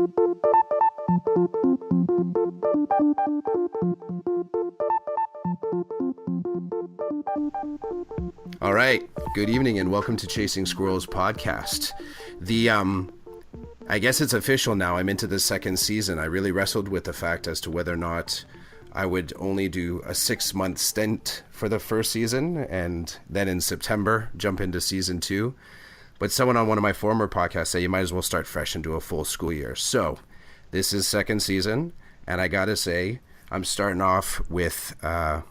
All right. Good evening and welcome to Chasing Squirrels podcast. I guess it's official now. I'm into the second season. I really wrestled with the fact as to whether or not I would only do a 6-month stint for the first season and then in September jump into season 2. But someone on one of my former podcasts said you might as well start fresh and do a full school year. So this is second season, and I gotta say, I'm starting off with a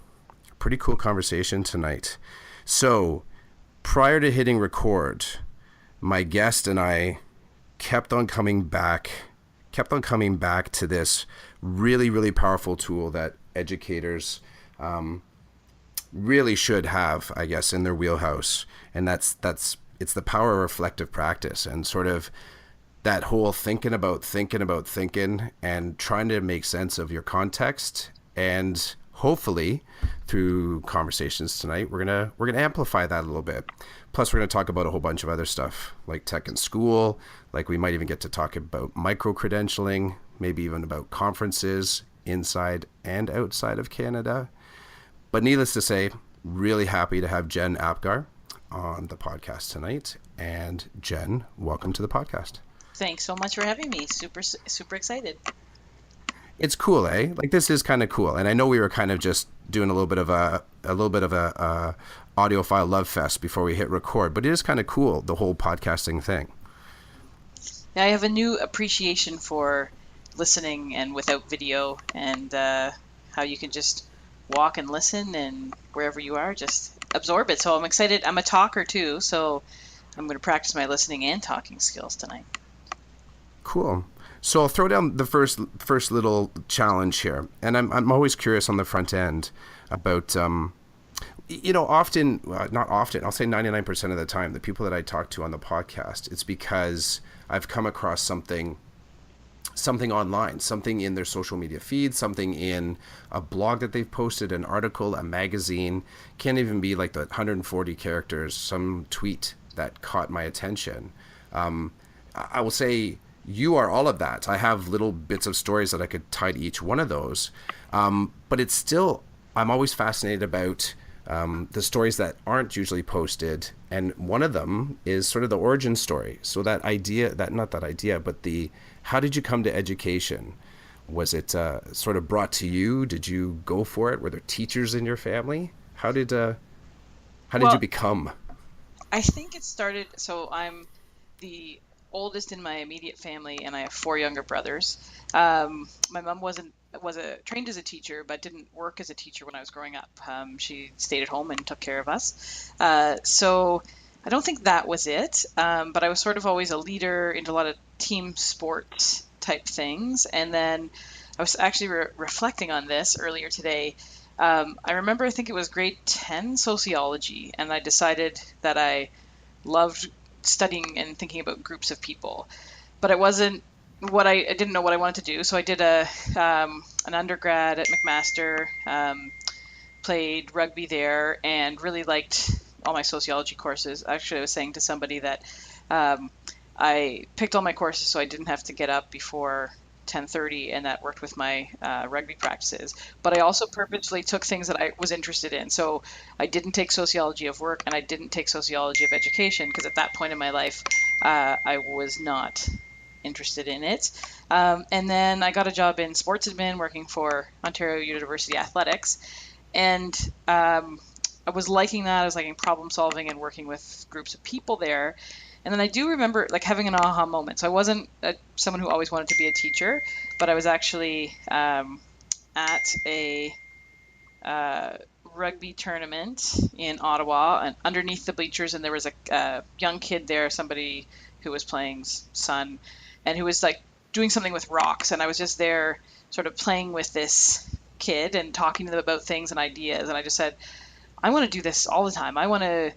pretty cool conversation tonight. So prior to hitting record, my guest and I kept on coming back to this really, really powerful tool that educators really should have, I guess, in their wheelhouse. And it's the power of reflective practice and sort of that whole thinking and trying to make sense of your context. And hopefully through conversations tonight, we're gonna amplify that a little bit. Plus, we're gonna talk about a whole bunch of other stuff like tech in school. Like we might even get to talk about micro-credentialing, maybe even about conferences inside and outside of Canada. But needless to say, really happy to have Jen Apgar on the podcast tonight. And Jen, welcome to the podcast. Thanks so much for having me. Super excited. It's cool, eh? Like this is kind of cool. And I know we were kind of just doing a little bit of a audiophile love fest before we hit record, but it is kind of cool, the whole podcasting thing. Yeah, I have a new appreciation for listening and without video, and how you can just walk and listen and wherever you are, just absorb it. So I'm excited. I'm a talker too, so I'm going to practice my listening and talking skills tonight. Cool. So I'll throw down the first little challenge here, and I'm always curious on the front end about not often. I'll say 99% of the time, the people that I talk to on the podcast, it's because I've come across something online, something in their social media feed, something in a blog that they've posted, an article, a magazine, can't even be like the 140 characters, some tweet that caught my attention. I will say you are all of that. I have little bits of stories that I could tie to each one of those. But it's still, I'm always fascinated about the stories that aren't usually posted. And one of them is sort of the origin story. So that idea, how did you come to education? Was it sort of brought to you? Did you go for it? Were there teachers in your family? How did you become? I think it started, so I'm the oldest in my immediate family, and I have 4 younger brothers. My mom was trained as a teacher, but didn't work as a teacher when I was growing up. She stayed at home and took care of us. So I don't think that was it. But I was sort of always a leader into a lot of team sports type things. And then I was actually reflecting on this earlier today. I remember, I think it was grade 10 sociology, and I decided that I loved studying and thinking about groups of people, but it wasn't what I didn't know what I wanted to do. So I did an undergrad at McMaster, played rugby there, and really liked all my sociology courses. Actually, I was saying to somebody that I picked all my courses so I didn't have to get up before 10:30, and that worked with my rugby practices. But I also purposely took things that I was interested in. So I didn't take sociology of work, and I didn't take sociology of education, because at that point in my life, I was not interested in it. And then I got a job in sports admin working for Ontario University Athletics. And I was liking that. I was liking problem solving and working with groups of people there. And then I do remember like having an aha moment. So I wasn't someone who always wanted to be a teacher, but I was actually at a rugby tournament in Ottawa, and underneath the bleachers, and there was a young kid there, somebody who was playing son, and who was like doing something with rocks. And I was just there sort of playing with this kid and talking to them about things and ideas. And I just said, I want to do this all the time. I want to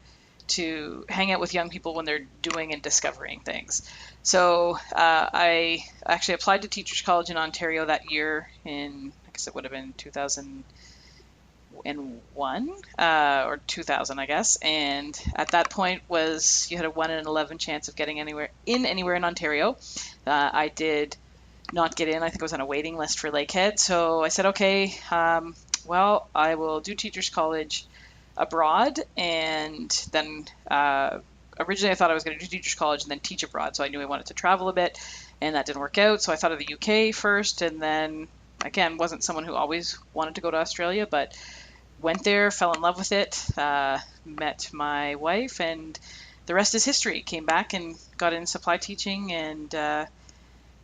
hang out with young people when they're doing and discovering things. So I actually applied to Teachers College in Ontario that year in, I guess it would have been 2001 or 2000, I guess. And at that point you had a 1 in 11 chance of getting anywhere in Ontario. I did not get in. I think I was on a waiting list for Lakehead. So I said, okay, well, I will do teachers college abroad, and then originally I thought I was going to do teachers college and then teach abroad. So I knew I wanted to travel a bit, and that didn't work out. So I thought of the UK first, and then again, wasn't someone who always wanted to go to Australia, but went there, fell in love with it, met my wife, and the rest is history. Came back and got in supply teaching, and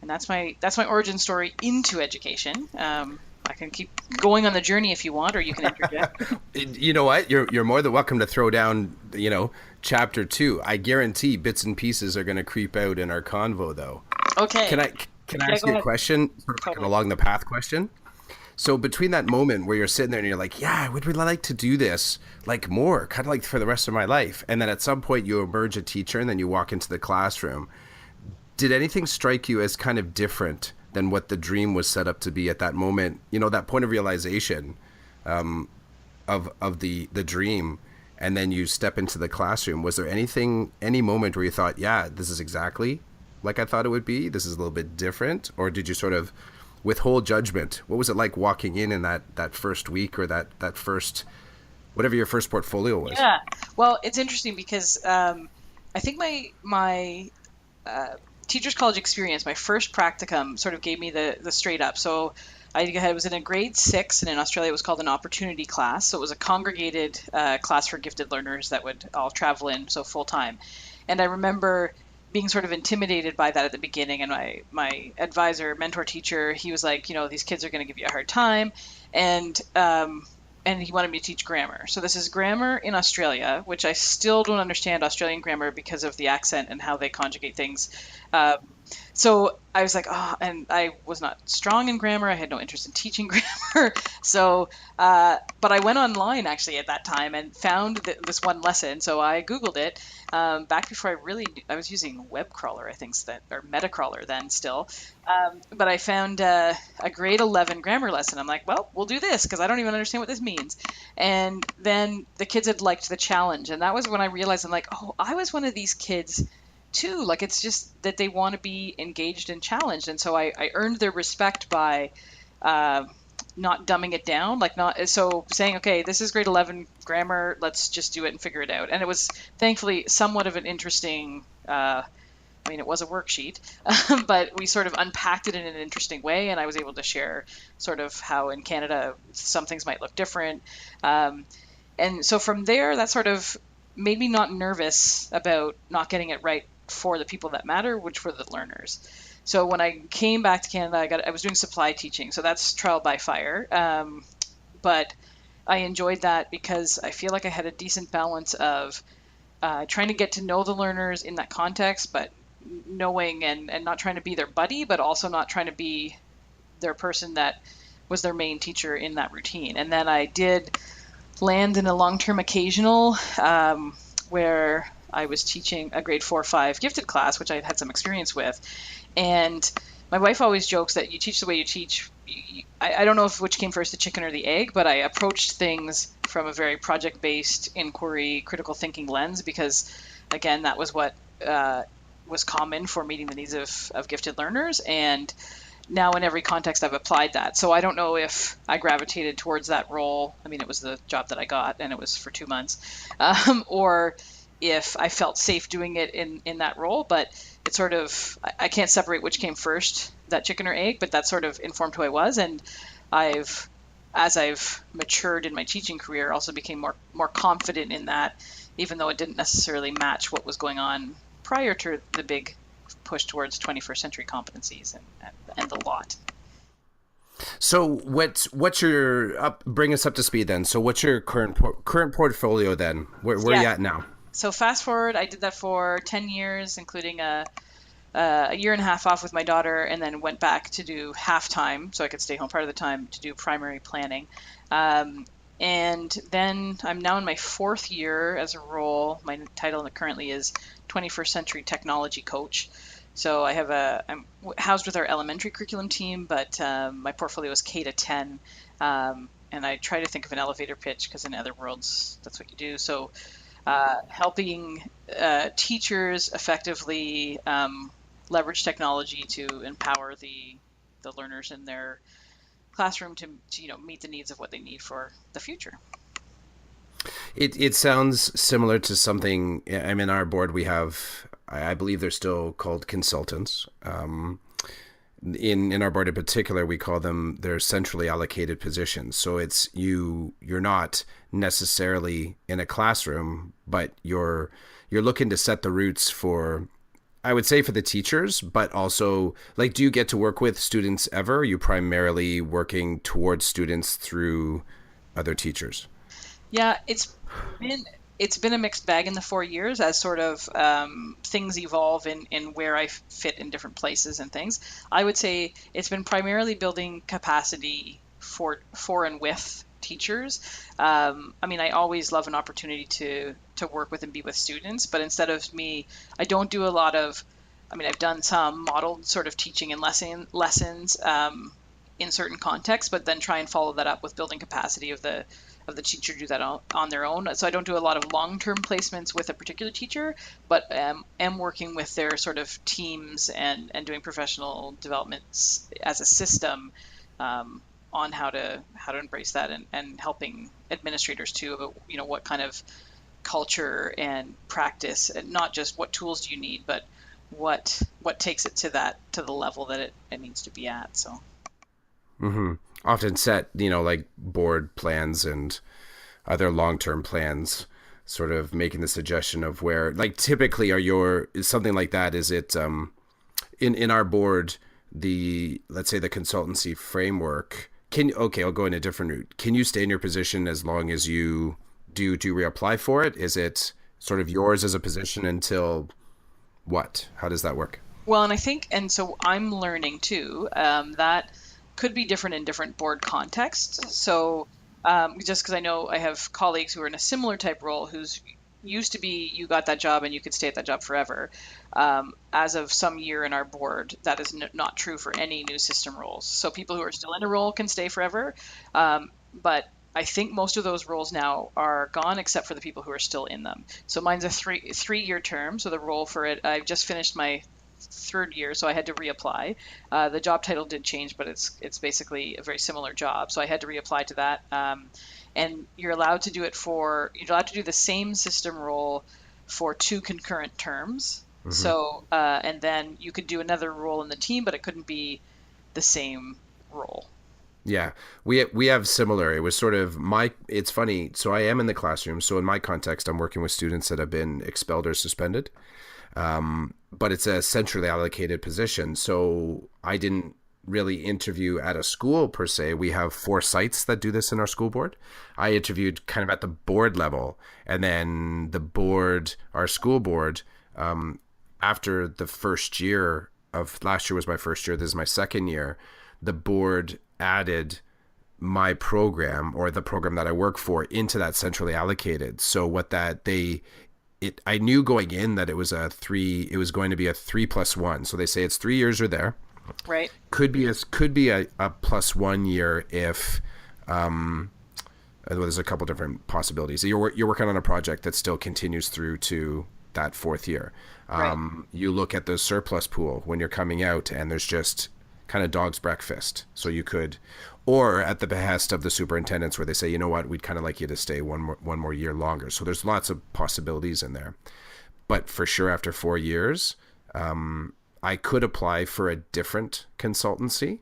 that's my origin story into education. I can keep going on the journey if you want, or you can interject. You know what? You're more than welcome to throw down, chapter 2. I guarantee bits and pieces are going to creep out in our convo, though. Okay. Can I Yeah, ask go you a ahead. question, sort of like an Totally. along the path question? So between that moment where you're sitting there and you're like, yeah, I would really like to do this like more, kind of like for the rest of my life, and then at some point you emerge a teacher and then you walk into the classroom. Did anything strike you as kind of different than what the dream was set up to be at that moment? That point of realization of the dream, and then you step into the classroom. Was there any moment where you thought, yeah, this is exactly like I thought it would be? This is a little bit different, or did you sort of withhold judgment? What was it like walking in that first week, or that first whatever your first portfolio was? Yeah. Well, it's interesting because I think my uh, teachers college experience, my first practicum, sort of gave me the straight up. So I was in a grade 6, and in Australia it was called an opportunity class. So it was a congregated class for gifted learners that would all travel in, so full time. And I remember being sort of intimidated by that at the beginning. And my advisor, mentor teacher, he was like, these kids are going to give you a hard time. And and he wanted me to teach grammar. So this is grammar in Australia, which I still don't understand Australian grammar because of the accent and how they conjugate things. Uh, so I was like, oh, and I was not strong in grammar. I had no interest in teaching grammar. So, but I went online actually at that time and found this one lesson. So I Googled it back before I was using web crawler, I think, or Metacrawler then still. But I found a grade 11 grammar lesson. I'm like, well, we'll do this because I don't even understand what this means. And then the kids had liked the challenge. And that was when I realized I'm like, oh, I was one of these kids too. Like, it's just that they want to be engaged and challenged. And so I earned their respect by uh, not dumbing it down, like not so saying, okay, this is grade 11 grammar, let's just do it and figure it out. And it was thankfully somewhat of an interesting, I mean, it was a worksheet, but we sort of unpacked it in an interesting way, and I was able to share sort of how in Canada some things might look different. Um, and so from there, that sort of made me not nervous about not getting it right for the people that matter, which were the learners. So when I came back to Canada, I was doing supply teaching, so that's trial by fire. But I enjoyed that because I feel like I had a decent balance of trying to get to know the learners in that context, but knowing and not trying to be their buddy, but also not trying to be their person that was their main teacher in that routine. And then I did land in a long-term occasional where I was teaching a grade 4 or 5 gifted class, which I had some experience with. And my wife always jokes that you teach the way you teach. I don't know if which came first, the chicken or the egg, but I approached things from a very project-based inquiry, critical thinking lens because, again, that was what was common for meeting the needs of gifted learners. And now in every context I've applied that. So I don't know if I gravitated towards that role. I mean, it was the job that I got and it was for 2 months, or if I felt safe doing it in that role. But it sort of, I can't separate which came first, that chicken or egg, but that sort of informed who I was. And I've, as I've matured in my teaching career, also became more confident in that, even though it didn't necessarily match what was going on prior to the big push towards 21st century competencies and the lot. So what's your bring us up to speed then? So what's your current portfolio then? Where are Yeah. you at now? So fast forward, I did that for 10 years, including a year and a half off with my daughter, and then went back to do half time so I could stay home part of the time to do primary planning. Um, and then I'm now in my 4th year as a role. My title currently is 21st Century Technology Coach. So I'm housed with our elementary curriculum team, but my portfolio is K to 10. And I try to think of an elevator pitch because in other worlds, that's what you do. So helping teachers effectively leverage technology to empower the the learners in their classroom to meet the needs of what they need for the future. It sounds similar to something. I'm in our board. We have, I believe they're still called consultants. In our board in particular, we call them, they're centrally allocated positions. So it's you're not necessarily in a classroom, but you're looking to set the roots for, I would say, for the teachers, but also, like, do you get to work with students ever? Are you primarily working towards students through other teachers? Yeah, been it's been a mixed bag in the 4 years as sort of things evolve in where I fit in different places and things. I would say it's been primarily building capacity for and with teachers. I mean, I always love an opportunity to work with and be with students, but instead of me, I don't do a lot of. I mean, I've done some modeled sort of teaching and lessons in certain contexts, but then try and follow that up with building capacity of the teacher to do that on their own. So I don't do a lot of long-term placements with a particular teacher, but am working with their sort of teams and doing professional developments as a system on how to embrace that and helping administrators too about what kind of culture and practice, and not just what tools do you need, but what takes it to the level that it needs to be at. So Mm-hmm. Often set, like board plans and other long-term plans, sort of making the suggestion of where, like, typically is something like that. Is it, in our board, let's say the consultancy framework, okay, I'll go in a different route. Can you stay in your position as long as you do reapply for it? Is it sort of yours as a position until what? How does that work? Well, and I think, and so I'm learning too, that could be different in different board contexts. So just because I know I have colleagues who are in a similar type role who's used to be, you got that job and you could stay at that job forever. As of some year in our board, that is not true for any new system roles. So people who are still in a role can stay forever. But I think most of those roles now are gone, except for the people who are still in them. So mine's a three-year term. So the role for it, I've just finished my third year, so I had to reapply. The job title did change, but it's basically a very similar job. So I had to reapply to that. And you're allowed to do the same system role for two concurrent terms. Mm-hmm. So and then you could do another role in the team, but it couldn't be the same role. Yeah, we have similar. It was sort of it's funny. So I am in the classroom. So in my context, I'm working with students that have been expelled or suspended. But it's a centrally allocated position. So I didn't really interview at a school per se. We have 4 sites that do this in our school board. I interviewed kind of at the board level, and then our school board, after the first year of last year was my first year. This is my second year. The board added my program, or the program that I work for, into that centrally allocated. So I knew going in that it was going to be a 3+1. So they say it's 3 years or there. Right. Could be a +1 year if, there's a couple different possibilities. You're working on a project that still continues through to that 4th year. Right. You look at the surplus pool when you're coming out and there's just kind of dog's breakfast. So you could, or at the behest of the superintendents where they say, you know what, we'd kind of like you to stay one more year longer. So there's lots of possibilities in there. But for sure, after 4 years, I could apply for a different consultancy.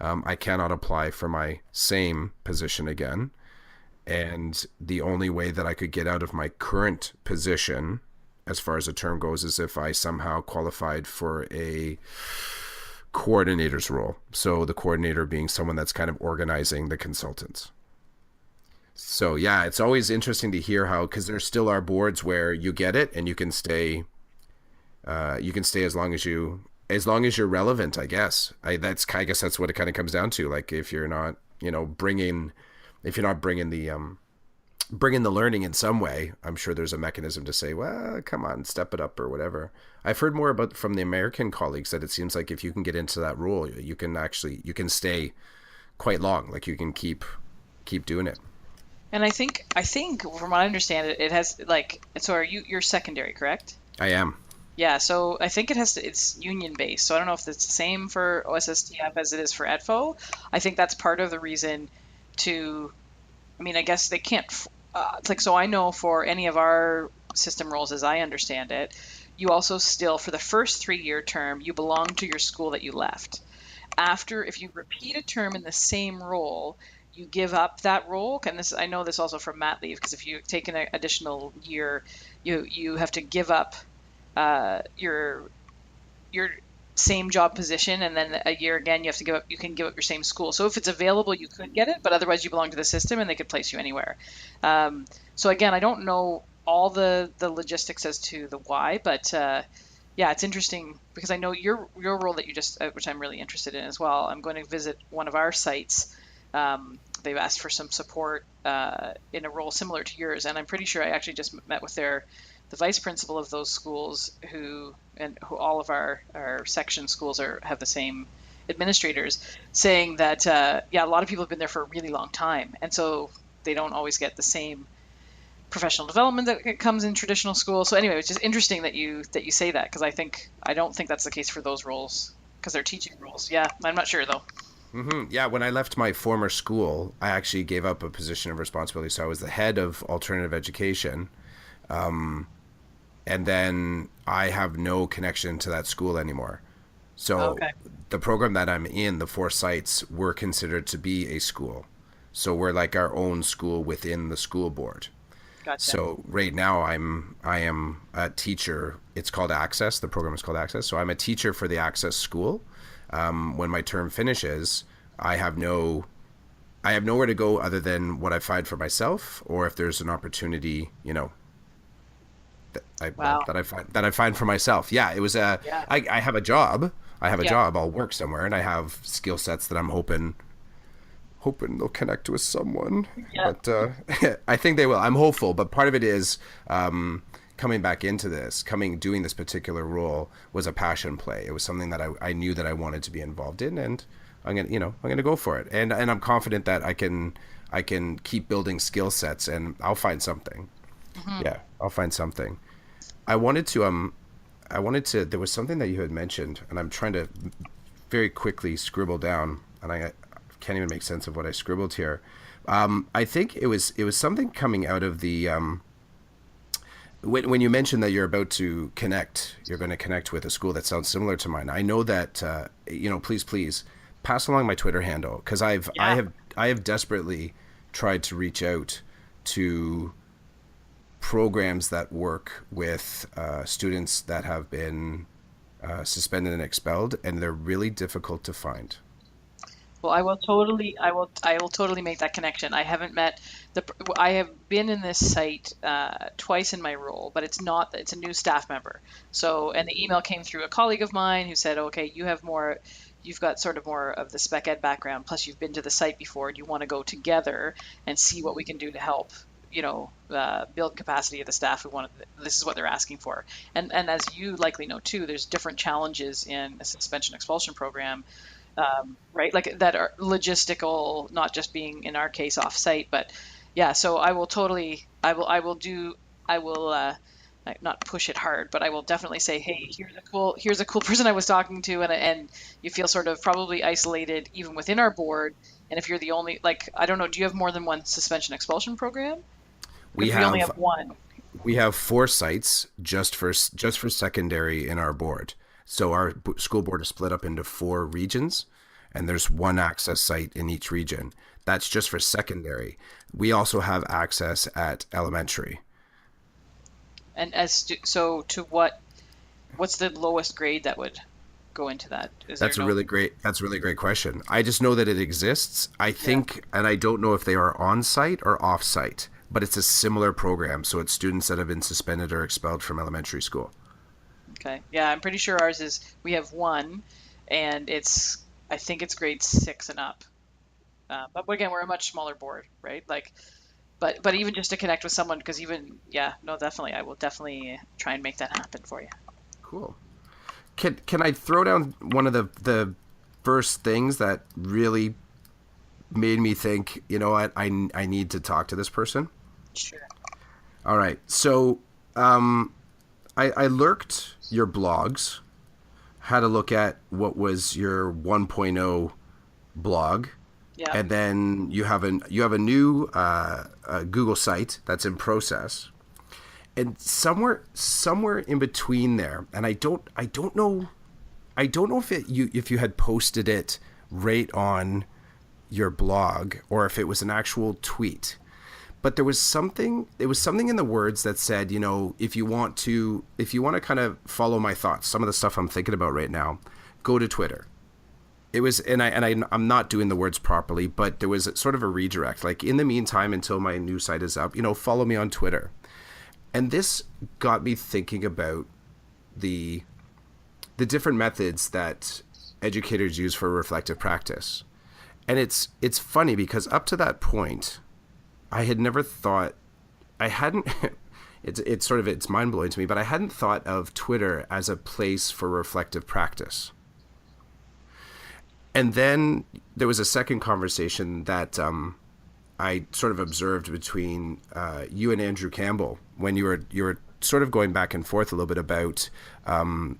I cannot apply for my same position again. And the only way that I could get out of my current position, as far as the term goes, is if I somehow qualified for a coordinator's role. So the coordinator being someone that's kind of organizing the consultants. So yeah, it's always interesting to hear how, because there still are boards where you get it and you can stay as long as you're relevant, I guess. I guess that's what it kind of comes down to. Like, if you're not, bringing the learning in some way, I'm sure there's a mechanism to say, well, come on, step it up or whatever. I've heard more from the American colleagues that it seems like if you can get into that role, you can stay quite long. Like, you can keep doing it. And I think from what I understand, it has, like, so you're secondary, correct? I am. Yeah, so I think it's union based. So I don't know if it's the same for OSSTF as it is for EDFO. I think that's part of the reason to, I mean, I guess they can't, it's like, so I know for any of our system roles, as I understand it, you also still, for the first 3 year term, you belong to your school that you left. After, if you repeat a term in the same role, you give up that role. And this, I know this also from mat leave, because if you take an additional year, you have to give up your same job position, and then a year again you have to give up. You can give up your same school. So if it's available, you could get it, but otherwise you belong to the system, and they could place you anywhere. So again, I don't know all the logistics as to the why, but yeah, it's interesting because I know your role that you just, which I'm really interested in as well. I'm going to visit one of our sites. They've asked for some support in a role similar to yours, and I'm pretty sure I actually just met with the vice principal of those schools, who all of our section schools have the same administrators, saying that yeah, a lot of people have been there for a really long time, and so they don't always get the same professional development that comes in traditional school. So anyway, it's just interesting that you say that, because I don't think that's the case for those roles, because they're teaching roles. Yeah, I'm not sure though. Yeah, when I left my former school, I actually gave up a position of responsibility. So I was the head of alternative education, and then I have no connection to that school anymore. So Okay, the program that I'm in, the four sites, were considered to be a school. So we're like our own school within the school board. gotcha. So right now I am a teacher. It's called Access. The program is called Access. So I'm a teacher for the Access school. When my term finishes, I have no I have nowhere to go other than what I find for myself, or if there's an opportunity, Wow. that I find for myself. Yeah, it was a Yeah. I have a job. I have a Yeah. job. I'll work somewhere, and I have skill sets that I'm hoping they'll connect with someone. Yeah. But I think they will. I'm hopeful. But part of it is coming back into this, doing this particular role was a passion play. It was something that I knew that I wanted to be involved in, and I'm gonna go for it. And I'm confident that I can keep building skill sets, and I'll find something. Hmm. Yeah, I'll find something. I wanted to there was something that you had mentioned, and I'm trying to very quickly scribble down, and I can't even make sense of what I scribbled here. I think it was something coming out of the when you mentioned that you're going to connect with a school that sounds similar to mine. I know that please pass along my Twitter handle, because Yeah. I have desperately tried to reach out to programs that work with students that have been suspended and expelled, and they're really difficult to find. Well, I will totally make that connection. I haven't met the, I have been in this site twice in my role, but it's a new staff member. So, and the email came through a colleague of mine who said, okay, you've got sort of more of the spec ed background, plus you've been to the site before. Do you want to go together and see what we can do to help, build capacity of the staff who want this is what they're asking for. And as you likely know too, there's different challenges in a suspension expulsion program, right? Like that are logistical, not just being in our case off site, but yeah. So I will totally, I will not push it hard, but I will definitely say, hey, here's a cool person I was talking to, and you feel sort of probably isolated even within our board. And if you're the only, like, I don't know, do you have more than one suspension expulsion program? We Because we only have have one. we have four sites just for secondary in our board. So our school board is split up into four regions, and there's one access site in each region. That's just for secondary. We also have access at elementary. And so to what's the lowest grade that would go into that? Is there no? That's a really great question. I just know that it exists. I Yeah. think, and I don't know if they are on site or off site, but it's a similar program. So it's students that have been suspended or expelled from elementary school. Okay. Yeah, I'm pretty sure ours is we have one, and I think it's grade six and up. But again, we're a much smaller board, right? Like, but even just to connect with someone, because even yeah, no, definitely, I will definitely try and make that happen for you. Cool. Can I throw down one of the first things that really made me think, you know what, I need to talk to this person? Sure. All right. So I lurked your blogs, had a look at what was your 1.0 blog, Yeah. and then you have a new Google site that's in process, and somewhere in between there, and I don't know if you had posted it right on your blog or if it was an actual tweet, but there was something in the words that said, if you want to kind of follow my thoughts, some of the stuff I'm thinking about right now, go to Twitter. It was, I'm not doing the words properly, but there was sort of a redirect, like, in the meantime, until my new site is up, follow me on Twitter. And this got me thinking about the the different methods that educators use for reflective practice. And it's funny because up to that point, I had never thought, I hadn't it's mind blowing to me, but I hadn't thought of Twitter as a place for reflective practice. And then there was a second conversation that I sort of observed between you and Andrew Campbell when you were sort of going back and forth a little bit about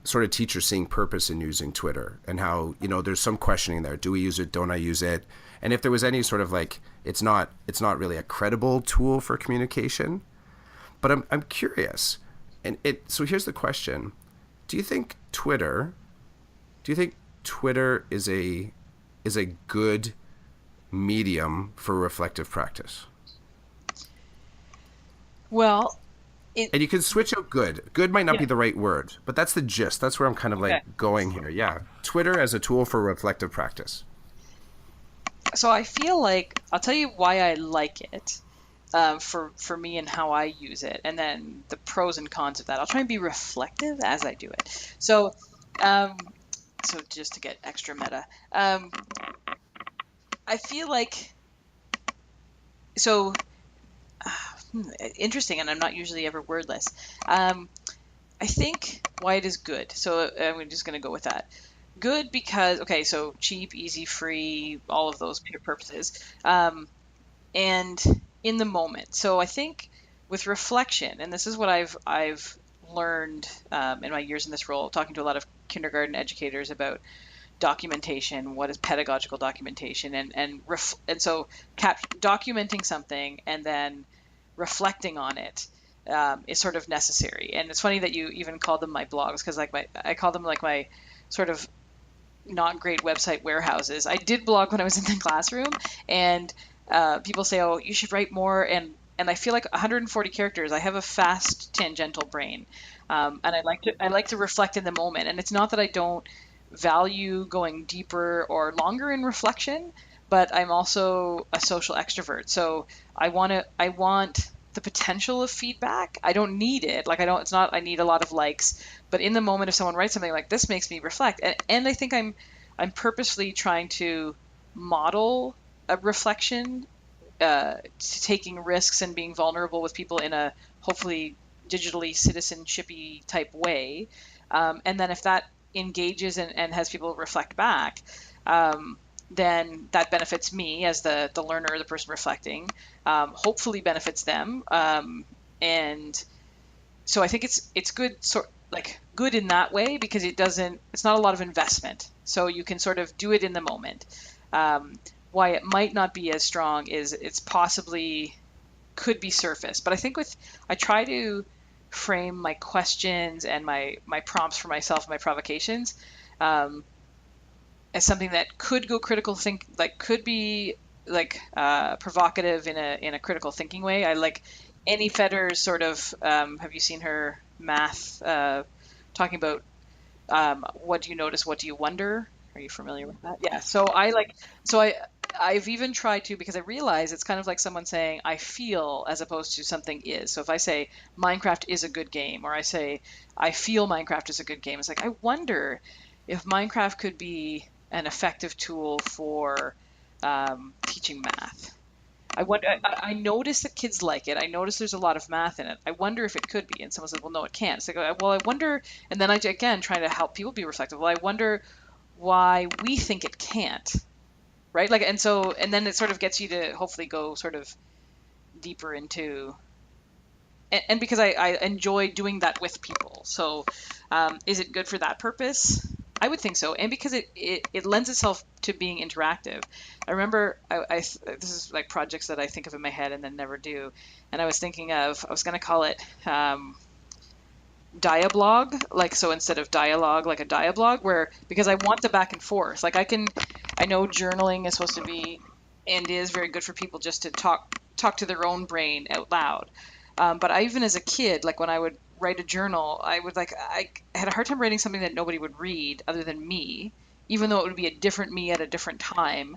sort of teachers seeing purpose in using Twitter, and how, there's some questioning there. Do we use it? Don't I use it? And if there was any sort of like, it's not really a credible tool for communication. But I'm curious, and so here's the question: Do you think Twitter? Do you think Twitter is a good medium for reflective practice? Well, And you can switch out good. Good might not yeah. be the right word, but that's the gist. That's where I'm kind of Okay. like going here. Yeah. Twitter as a tool for reflective practice. So I feel like I'll tell you why I like it, for me and how I use it, and then the pros and cons of that. I'll try and be reflective as I do it. Um, so just to get extra meta, I feel like so interesting, and I'm not usually ever wordless. Um, I think why it is good. So I'm just going to go with that. Good because, okay, so cheap, easy, free, all of those purposes. And in the moment. So I think with reflection, and this is what I've learned in my years in this role, talking to a lot of kindergarten educators about documentation, what is pedagogical documentation, and so documenting something and then reflecting on it is sort of necessary. And it's funny that you even called them my blogs, because I call them like my sort of not great website warehouses. I did blog when I was in the classroom, and people say, "Oh, you should write more." And I feel like 140 characters. I have a fast tangential brain, and I like to reflect in the moment. And it's not that I don't value going deeper or longer in reflection, but I'm also a social extrovert. So I want the potential of feedback. I don't need it. Like, I don't. It's not. I need a lot of likes. But in the moment, if someone writes something like this, makes me reflect, and I think I'm purposefully trying to model a reflection, taking risks and being vulnerable with people in a hopefully digitally citizenshipy type way. And then if that engages and has people reflect back, then that benefits me as the learner, the person reflecting, hopefully benefits them. And so I think it's good, like good in that way, because it's not a lot of investment. So you can sort of do it in the moment. Um, why it might not be as strong is it's possibly could be surface. But I think I try to frame my questions and my prompts for myself, my provocations, um, as something that could go critical think, like could be like provocative in a critical thinking way. I like Annie Fetter's sort of, have you seen her math, talking about, what do you notice, what do you wonder? Are you familiar with that? Yeah. I've even tried to, because I realize it's kind of like someone saying I feel as opposed to something is. So if I say Minecraft is a good game, or I say I feel Minecraft is a good game, it's like I wonder if Minecraft could be an effective tool for teaching math. I notice that kids like it. I notice there's a lot of math in it. I wonder if it could be. And someone says, well, no, it can't. It's like, well, I wonder. And then again, trying to help people be reflective. Well, I wonder why we think it can't, right? Like, and then it sort of gets you to hopefully go sort of deeper into and because I enjoy doing that with people. So is it good for that purpose? I would think so, and because it lends itself to being interactive. I remember this is like projects that I think of in my head and then never do, and I was thinking of I was going to call it diablog, like so instead of dialogue, like a diablog, where because I want the back and forth. Like I know journaling is supposed to be and is very good for people just to talk to their own brain out loud. But I even as a kid, like when I would write a journal, I had a hard time writing something that nobody would read other than me, even though it would be a different me at a different time.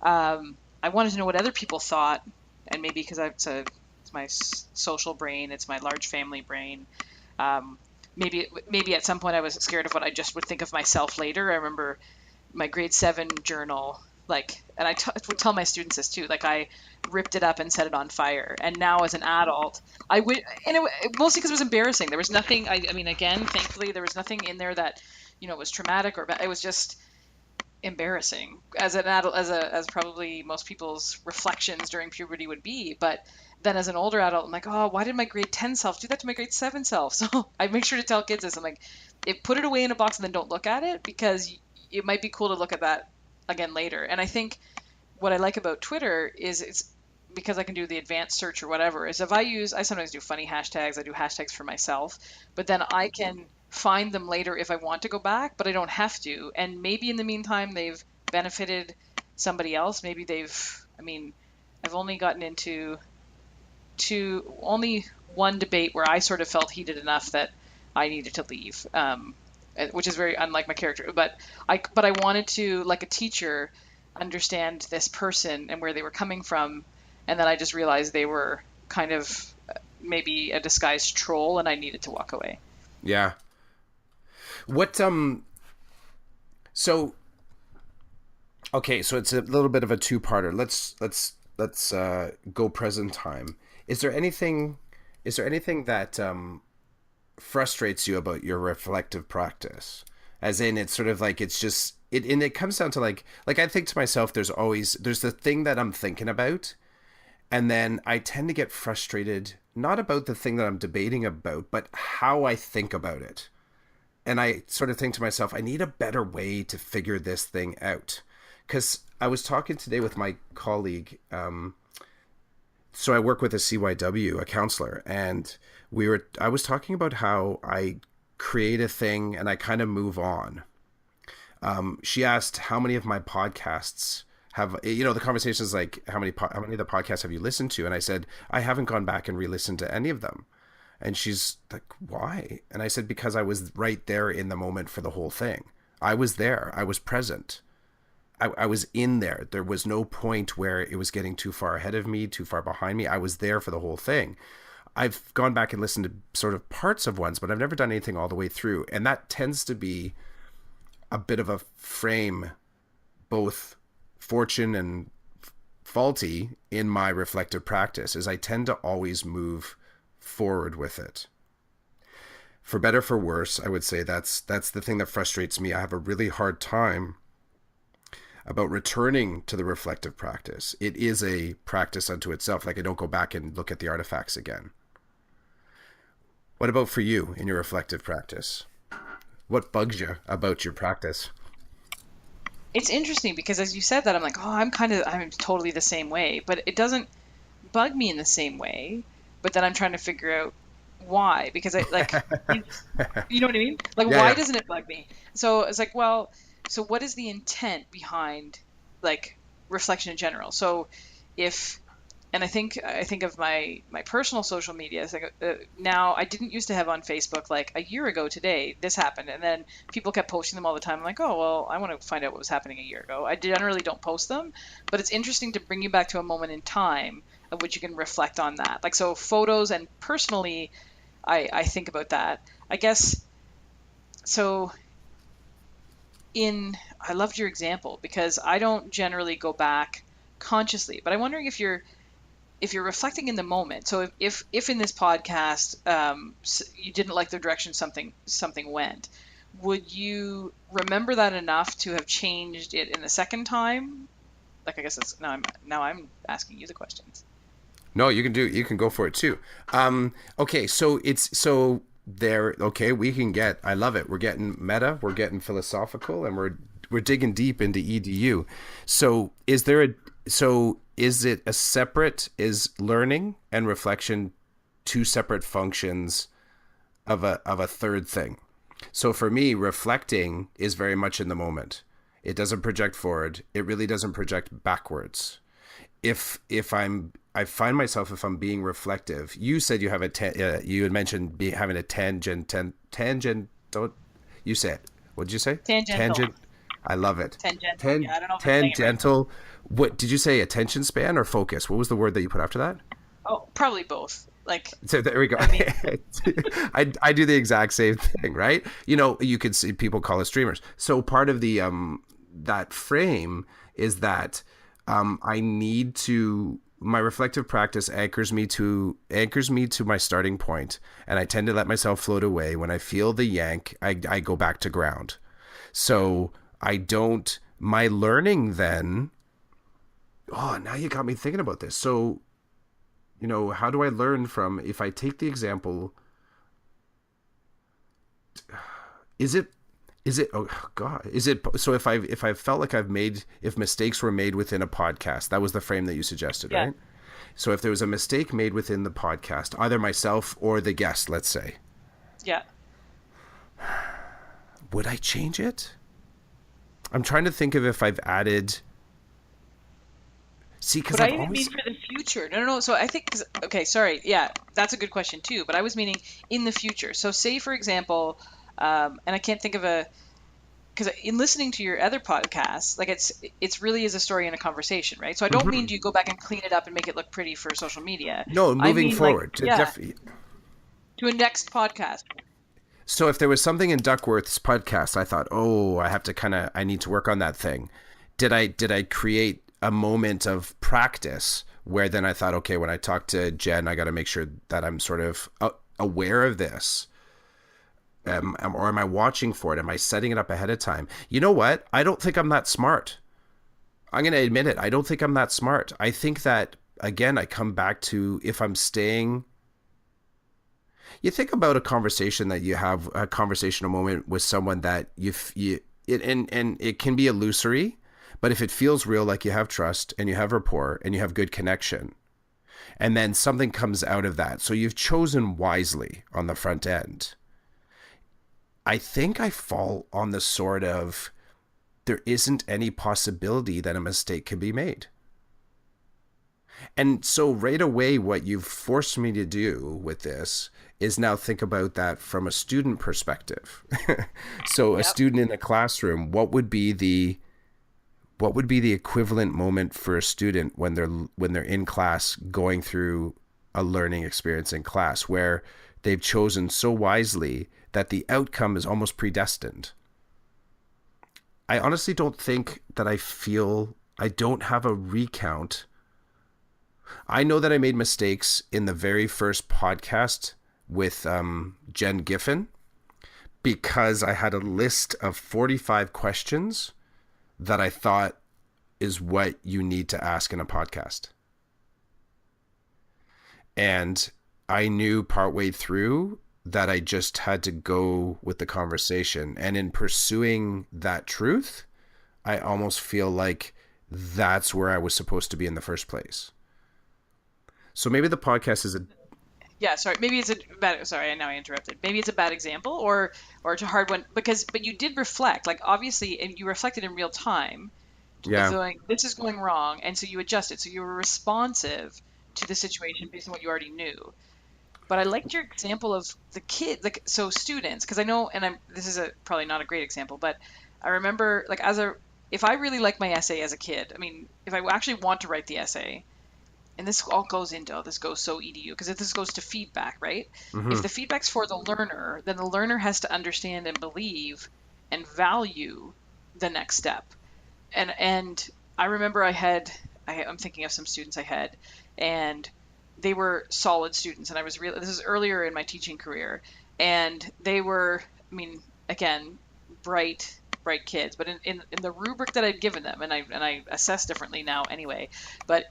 I wanted to know what other people thought, and maybe because it's my social brain, it's my large family brain. Um, maybe at some point I was scared of what I just would think of myself later. I remember my grade 7 journal, like, and would tell my students this too, like I ripped it up and set it on fire. And now as an adult, I would, and mostly because it was embarrassing. There was nothing, I mean, again, thankfully there was nothing in there that, was traumatic or it was just embarrassing as an adult, as probably most people's reflections during puberty would be. But then as an older adult, I'm like, oh, why did my grade 10 self do that to my grade 7 self? So I make sure to tell kids this. I'm like, put it away in a box and then don't look at it, because it might be cool to look at that again later. And I think what I like about Twitter is it's because I can do the advanced search or whatever, is if I sometimes do funny hashtags, I do hashtags for myself, but then I can find them later if I want to go back, but I don't have to. And maybe in the meantime, they've benefited somebody else. Maybe I mean, I've only gotten into only one debate where I sort of felt heated enough that I needed to leave, which is very unlike my character. But I wanted to, like a teacher, understand this person and where they were coming from, and then I just realized they were kind of maybe a disguised troll, and I needed to walk away. Yeah. What so okay, so it's a little bit of a two-parter. Let's go present time. Is there anything that frustrates you about your reflective practice? As in, it's sort of like it's just it, and it comes down to like I think to myself, there's the thing that I'm thinking about, and then I tend to get frustrated not about the thing that I'm debating about, but how I think about it. And I sort of think to myself, I need a better way to figure this thing out. Because I was talking today with my colleague. So I work with a CYW, a counselor, and I was talking about how I create a thing and I kind of move on. She asked how many of my podcasts have, the conversation is like, how many of the podcasts have you listened to? And I said, I haven't gone back and re-listened to any of them. And she's like, why? And I said, because I was right there in the moment for the whole thing. I was there. I was present. I was in there. There was no point where it was getting too far ahead of me, too far behind me. I was there for the whole thing. I've gone back and listened to sort of parts of ones, but I've never done anything all the way through. And that tends to be a bit of a frame, both fortune and faulty, in my reflective practice, is I tend to always move forward with it. For better, for worse, I would say that's the thing that frustrates me. I have a really hard time about returning to the reflective practice. It is a practice unto itself. Like I don't go back and look at the artifacts again. What about for you in your reflective practice? What bugs you about your practice? It's interesting because as you said that, I'm like, oh, I'm totally the same way, but it doesn't bug me in the same way. But then I'm trying to figure out why, because you know what I mean? Like, Yeah, why yeah. doesn't it bug me? So it's like, well, so what is the intent behind like reflection in general? So if, and I think of my personal social media. It's like now I didn't used to have on Facebook like a year ago today this happened, and then people kept posting them all the time. I'm like, oh well, I want to find out what was happening a year ago. I generally don't post them, but it's interesting to bring you back to a moment in time of which you can reflect on that. Like so, photos and personally, I think about that. I guess so. I loved your example because I don't generally go back consciously, but I'm wondering if you're reflecting in the moment. So if in this podcast you didn't like the direction something went, would you remember that enough to have changed it in the second time? Like I guess now I'm asking you the questions. No, you can go for it too. Okay, so it's so there. Okay, we can get. I love it. We're getting meta. We're getting philosophical, and we're digging deep into EDU. So is it a separate? Is learning and reflection two separate functions of a third thing? So for me, reflecting is very much in the moment. It doesn't project forward. It really doesn't project backwards. If I find myself, if I'm being reflective. You said you have you had mentioned having a tangent. Don't you say it? What did you say? Tangential. Tangent. I love it. Tangential. Yeah, I don't know if I'm saying it right. Tangential. What did you say? Attention span or focus? What was the word that you put after that? Oh, probably both. Like, So there we go. I mean, I do the exact same thing, right? You know, you could see people call us streamers. So part of the that frame is that I need to my reflective practice anchors me to my starting point, and I tend to let myself float away. When I feel the yank, I go back to ground. So I don't my learning then. Oh, now you got me thinking about this. So how do I learn from, if I take the example, is it, oh God, is it, so if I felt like if mistakes were made within a podcast, that was the frame that you suggested, yeah, right? So if there was a mistake made within the podcast, either myself or the guest, let's say, yeah. would I change it? I'm trying to think of if I've added, see, because But I I've even mean always, for the future. No, no, no. So I think, okay, sorry. Yeah, that's a good question too. But I was meaning in the future. So say, for example, and I can't think of because in listening to your other podcasts, like it's really is a story and a conversation, right? So I don't mean Mhm. do you go back and clean it up and make it look pretty for social media. No, I moving mean like, forward to yeah, to a next podcast. So if there was something in Duckworth's podcast, I thought, oh, I need to work on that thing. Did I create a moment of practice where then I thought, okay, when I talk to Jen, I got to make sure that I'm sort of aware of this. Or am I watching for it? Am I setting it up ahead of time? You know what? I don't think I'm that smart. I'm going to admit it. I don't think I'm that smart. I think that, again, I come back to, if I'm staying, you think about a conversation that you have, a conversational moment with someone that and it can be illusory, but if it feels real, like you have trust and you have rapport and you have good connection, and then something comes out of that, so you've chosen wisely on the front end. I think I fall on the sort of, there isn't any possibility that a mistake can be made. And so right away, what you've forced me to do with this is now think about that from a student perspective. So a Yep. student in a classroom, what would be the equivalent moment for a student when they're in class going through a learning experience in class where they've chosen so wisely that the outcome is almost predestined? I honestly don't think that I don't have a recount. I know that I made mistakes in the very first podcast with Jen Giffen because I had a list of 45 questions that I thought is what you need to ask in a podcast. And I knew partway through that I just had to go with the conversation. And in pursuing that truth, I almost feel like that's where I was supposed to be in the first place. So maybe the podcast is a, Yeah, sorry. Maybe it's a bad. Sorry, now I interrupted. Maybe it's a bad example, or it's a hard one but you did reflect, like obviously, and you reflected in real time, of yeah. going, this is going wrong, and so you adjusted. So you were responsive to the situation based on what you already knew. But I liked your example of the kid, like so students, because I know, and this is a probably not a great example, but I remember like if I really like my essay as a kid, I mean, if I actually want to write the essay, and this all goes into, oh, this goes so edu because if this goes to feedback, right? If Mm-hmm. the feedback's for the learner, then the learner has to understand and believe and value the next step. And I remember I'm thinking of some students I had, and they were solid students, and I was really, this is earlier in my teaching career, and they were, I mean, again, bright, bright kids, but in the rubric that I'd given them, and I assess differently now anyway, but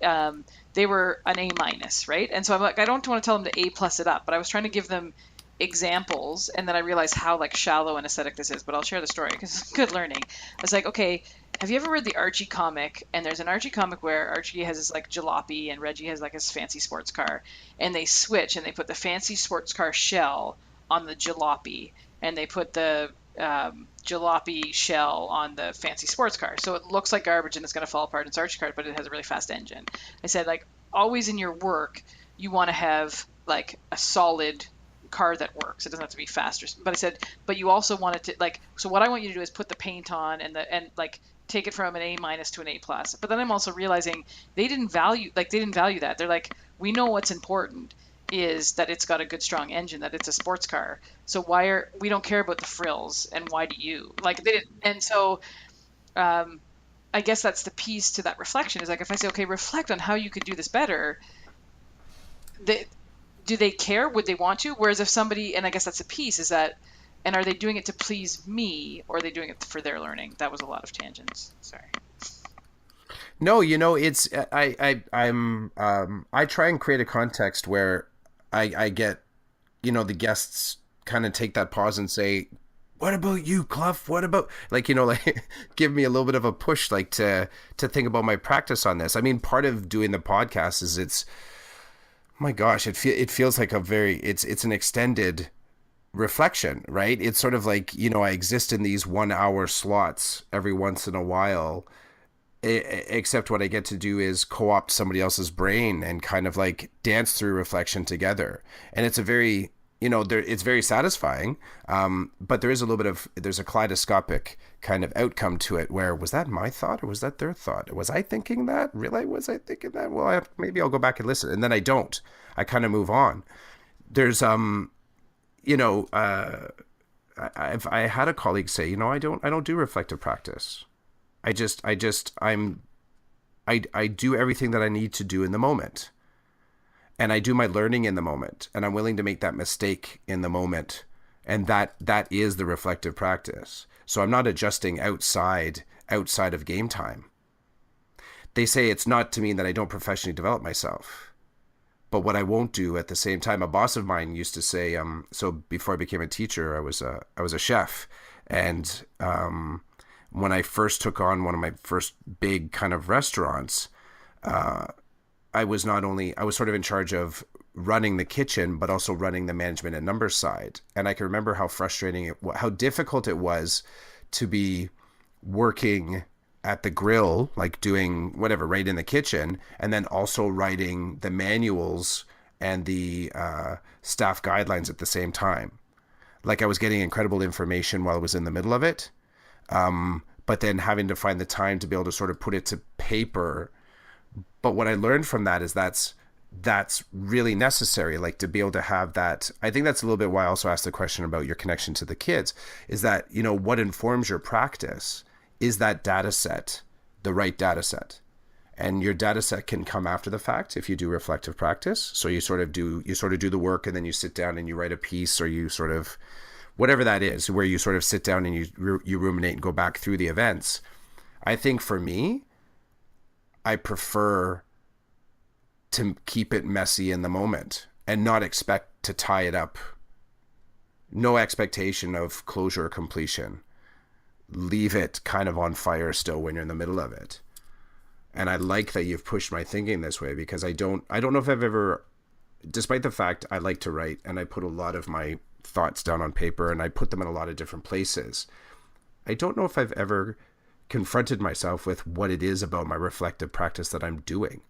they were an A minus, right? And so I'm like, I don't want to tell them to A plus it up, but I was trying to give them examples, and then I realized how like shallow and aesthetic this is. But I'll share the story because it's good learning. I was like, okay, have you ever read the Archie comic? And there's an Archie comic where Archie has his like jalopy and Reggie has like his fancy sports car, and they switch and they put the fancy sports car shell on the jalopy, and they put the jalopy shell on the fancy sports car. So it looks like garbage and it's going to fall apart. It's Archie car, but it has a really fast engine. I said, like, always in your work, you want to have like a solid car that works. It doesn't have to be faster. But I said, but you also want it to like, so what I want you to do is put the paint on and like take it from an A minus to an A plus. But then I'm also realizing they didn't value that. They're like, we know what's important is that it's got a good strong engine, that it's a sports car. So we don't care about the frills, and why do you? Like they didn't. And so I guess that's the piece to that reflection is like if I say, okay, reflect on how you could do this better, do they care? Would they want to? Whereas if somebody, and I guess that's a piece, is that, and are they doing it to please me, or are they doing it for their learning? That was a lot of tangents. Sorry. No, it's I try and create a context where I get, the guests kind of take that pause and say, "What about you, Clough? What about like like give me a little bit of a push, like to think about my practice on this." I mean, part of doing the podcast is my gosh, it feels like it's an extended reflection, right? It's sort of like, I exist in these 1 hour slots every once in a while, except what I get to do is co-opt somebody else's brain and kind of like dance through reflection together. And it's a very, it's very satisfying. But there's a kaleidoscopic kind of outcome to it where, was that my thought or was that their thought? Was I thinking that? Really? Was I thinking that? Well, maybe I'll go back and listen. And then I don't. I kind of move on. There's, I had a colleague say, I don't do reflective practice. I do everything that I need to do in the moment. And I do my learning in the moment, and I'm willing to make that mistake in the moment. And that is the reflective practice. So I'm not adjusting outside of game time. They say it's not to mean that I don't professionally develop myself. But what I won't do at the same time, a boss of mine used to say, so before I became a teacher, I was a chef. And when I first took on one of my first big kind of restaurants, I was sort of in charge of running the kitchen, but also running the management and numbers side. And I can remember how frustrating how difficult it was to be working at the grill, like doing whatever right in the kitchen, and then also writing the manuals and the staff guidelines at the same time. Like I was getting incredible information while I was in the middle of it, but then having to find the time to be able to sort of put it to paper. But what I learned from that is that's really necessary, like to be able to have that. I think that's a little bit why I also asked the question about your connection to the kids, is that, what informs your practice is that data set, the right data set. And your data set can come after the fact if you do reflective practice. So you sort of do the work, and then you sit down and you write a piece, or you sort of, whatever that is, where you sort of sit down and you ruminate and go back through the events. I think for me, I prefer to keep it messy in the moment and not expect to tie it up. No expectation of closure or completion. Leave it kind of on fire still when you're in the middle of it. And I like that you've pushed my thinking this way, because I don't know if I've ever, despite the fact I like to write and I put a lot of my thoughts down on paper and I put them in a lot of different places, I don't know if I've ever confronted myself with what it is about my reflective practice that I'm doing.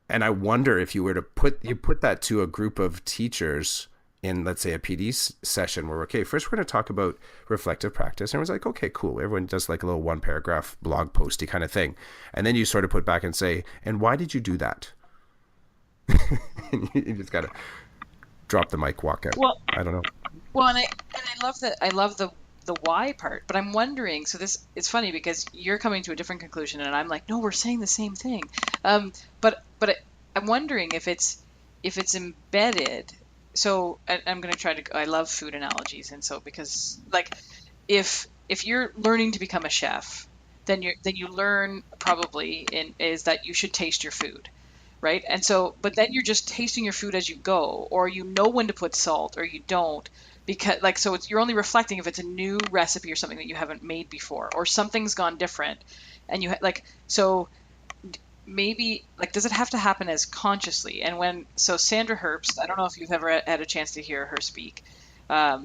And I wonder if you were to put that to a group of teachers in, let's say, a PD session where, okay, first we're going to talk about reflective practice. And everyone's like, okay, cool. Everyone does like a little 1-paragraph blog posty kind of thing. And then you sort of put back and say, and why did you do that? You just got to drop the mic, walk out. Well, I don't know. Well, and I love the why part, but I'm wondering, so it's funny because you're coming to a different conclusion and I'm like, no, we're saying the same thing. But I'm wondering if it's embedded. So I'm going to try to, I love food analogies. And so, because like, if if you're learning to become a chef, then you learn probably is that you should taste your food, right? And so, but then you're just tasting your food as you go, or you know when to put salt or you don't, because like so you're only reflecting if it's a new recipe or something that you haven't made before, or something's gone different, and like so maybe like does it have to happen as consciously? And when so Sandra Herbst, I don't know if you've ever had a chance to hear her speak.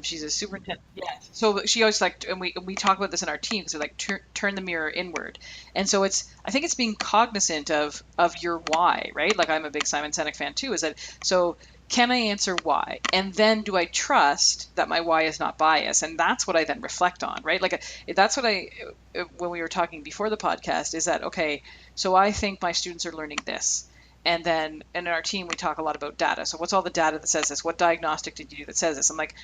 She's a superintendent. Yeah. So she always like, and we talk about this in our team. So like turn the mirror inward, and so I think it's being cognizant of your why, right? Like I'm a big Simon Sinek fan too. Is that so? Can I answer why? And then do I trust that my why is not biased? And that's what I then reflect on, right? Like that's what when we were talking before the podcast, is that okay? So I think my students are learning this. And then in our team, we talk a lot about data. So what's all the data that says this? What diagnostic did you do that says this? I'm like,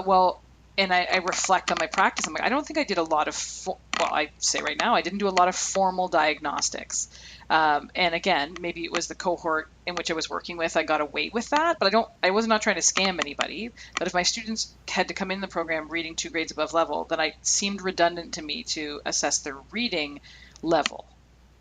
well, and I reflect on my practice. I'm like, I don't think I did a lot of, well, I say right now, I didn't do a lot of formal diagnostics. And again, maybe it was the cohort in which I was working with, I got away with that, but I was not trying to scam anybody. But if my students had to come in the program reading 2 grades above level, then it seemed redundant to me to assess their reading level,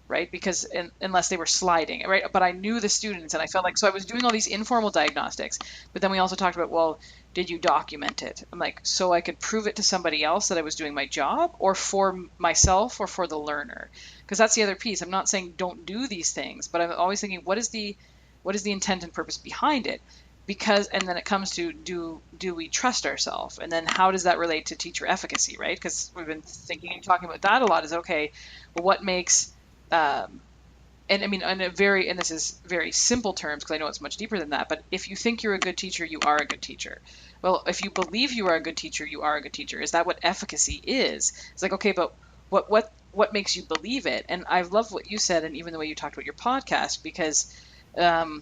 right? Because unless they were sliding, right? But I knew the students and I felt like, so I was doing all these informal diagnostics, but then we also talked about, well, did you document it? I'm like, so I could prove it to somebody else that I was doing my job, or for myself or for the learner? Because that's the other piece. I'm not saying don't do these things, but I'm always thinking, what is the intent and purpose behind it? Because, and then it comes to do we trust ourselves, and then how does that relate to teacher efficacy, right? Because we've been thinking and talking about that a lot, is okay, well, what makes and I mean, and this is very simple terms because I know it's much deeper than that. But if you think you're a good teacher, you are a good teacher. Well, if you believe you are a good teacher, you are a good teacher. Is that what efficacy is? It's like, okay, but what makes you believe it? And I love what you said, and even the way you talked about your podcast, because, I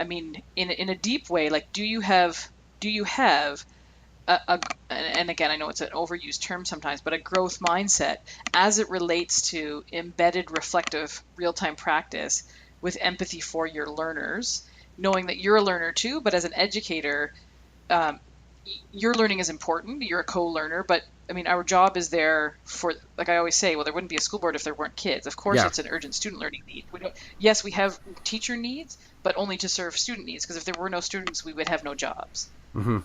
mean, in a deep way, like, do you have and again, I know it's an overused term sometimes, but a growth mindset as it relates to embedded reflective real-time practice with empathy for your learners, knowing that you're a learner too, but as an educator, um, your learning is important. You're a co-learner, but I mean, our job is there for, like I always say, well, there wouldn't be a school board if there weren't kids. Of course, Yeah. it's an urgent student learning need. Yes, we have teacher needs, but only to serve student needs, because if there were no students, we would have no jobs. Mm-hmm.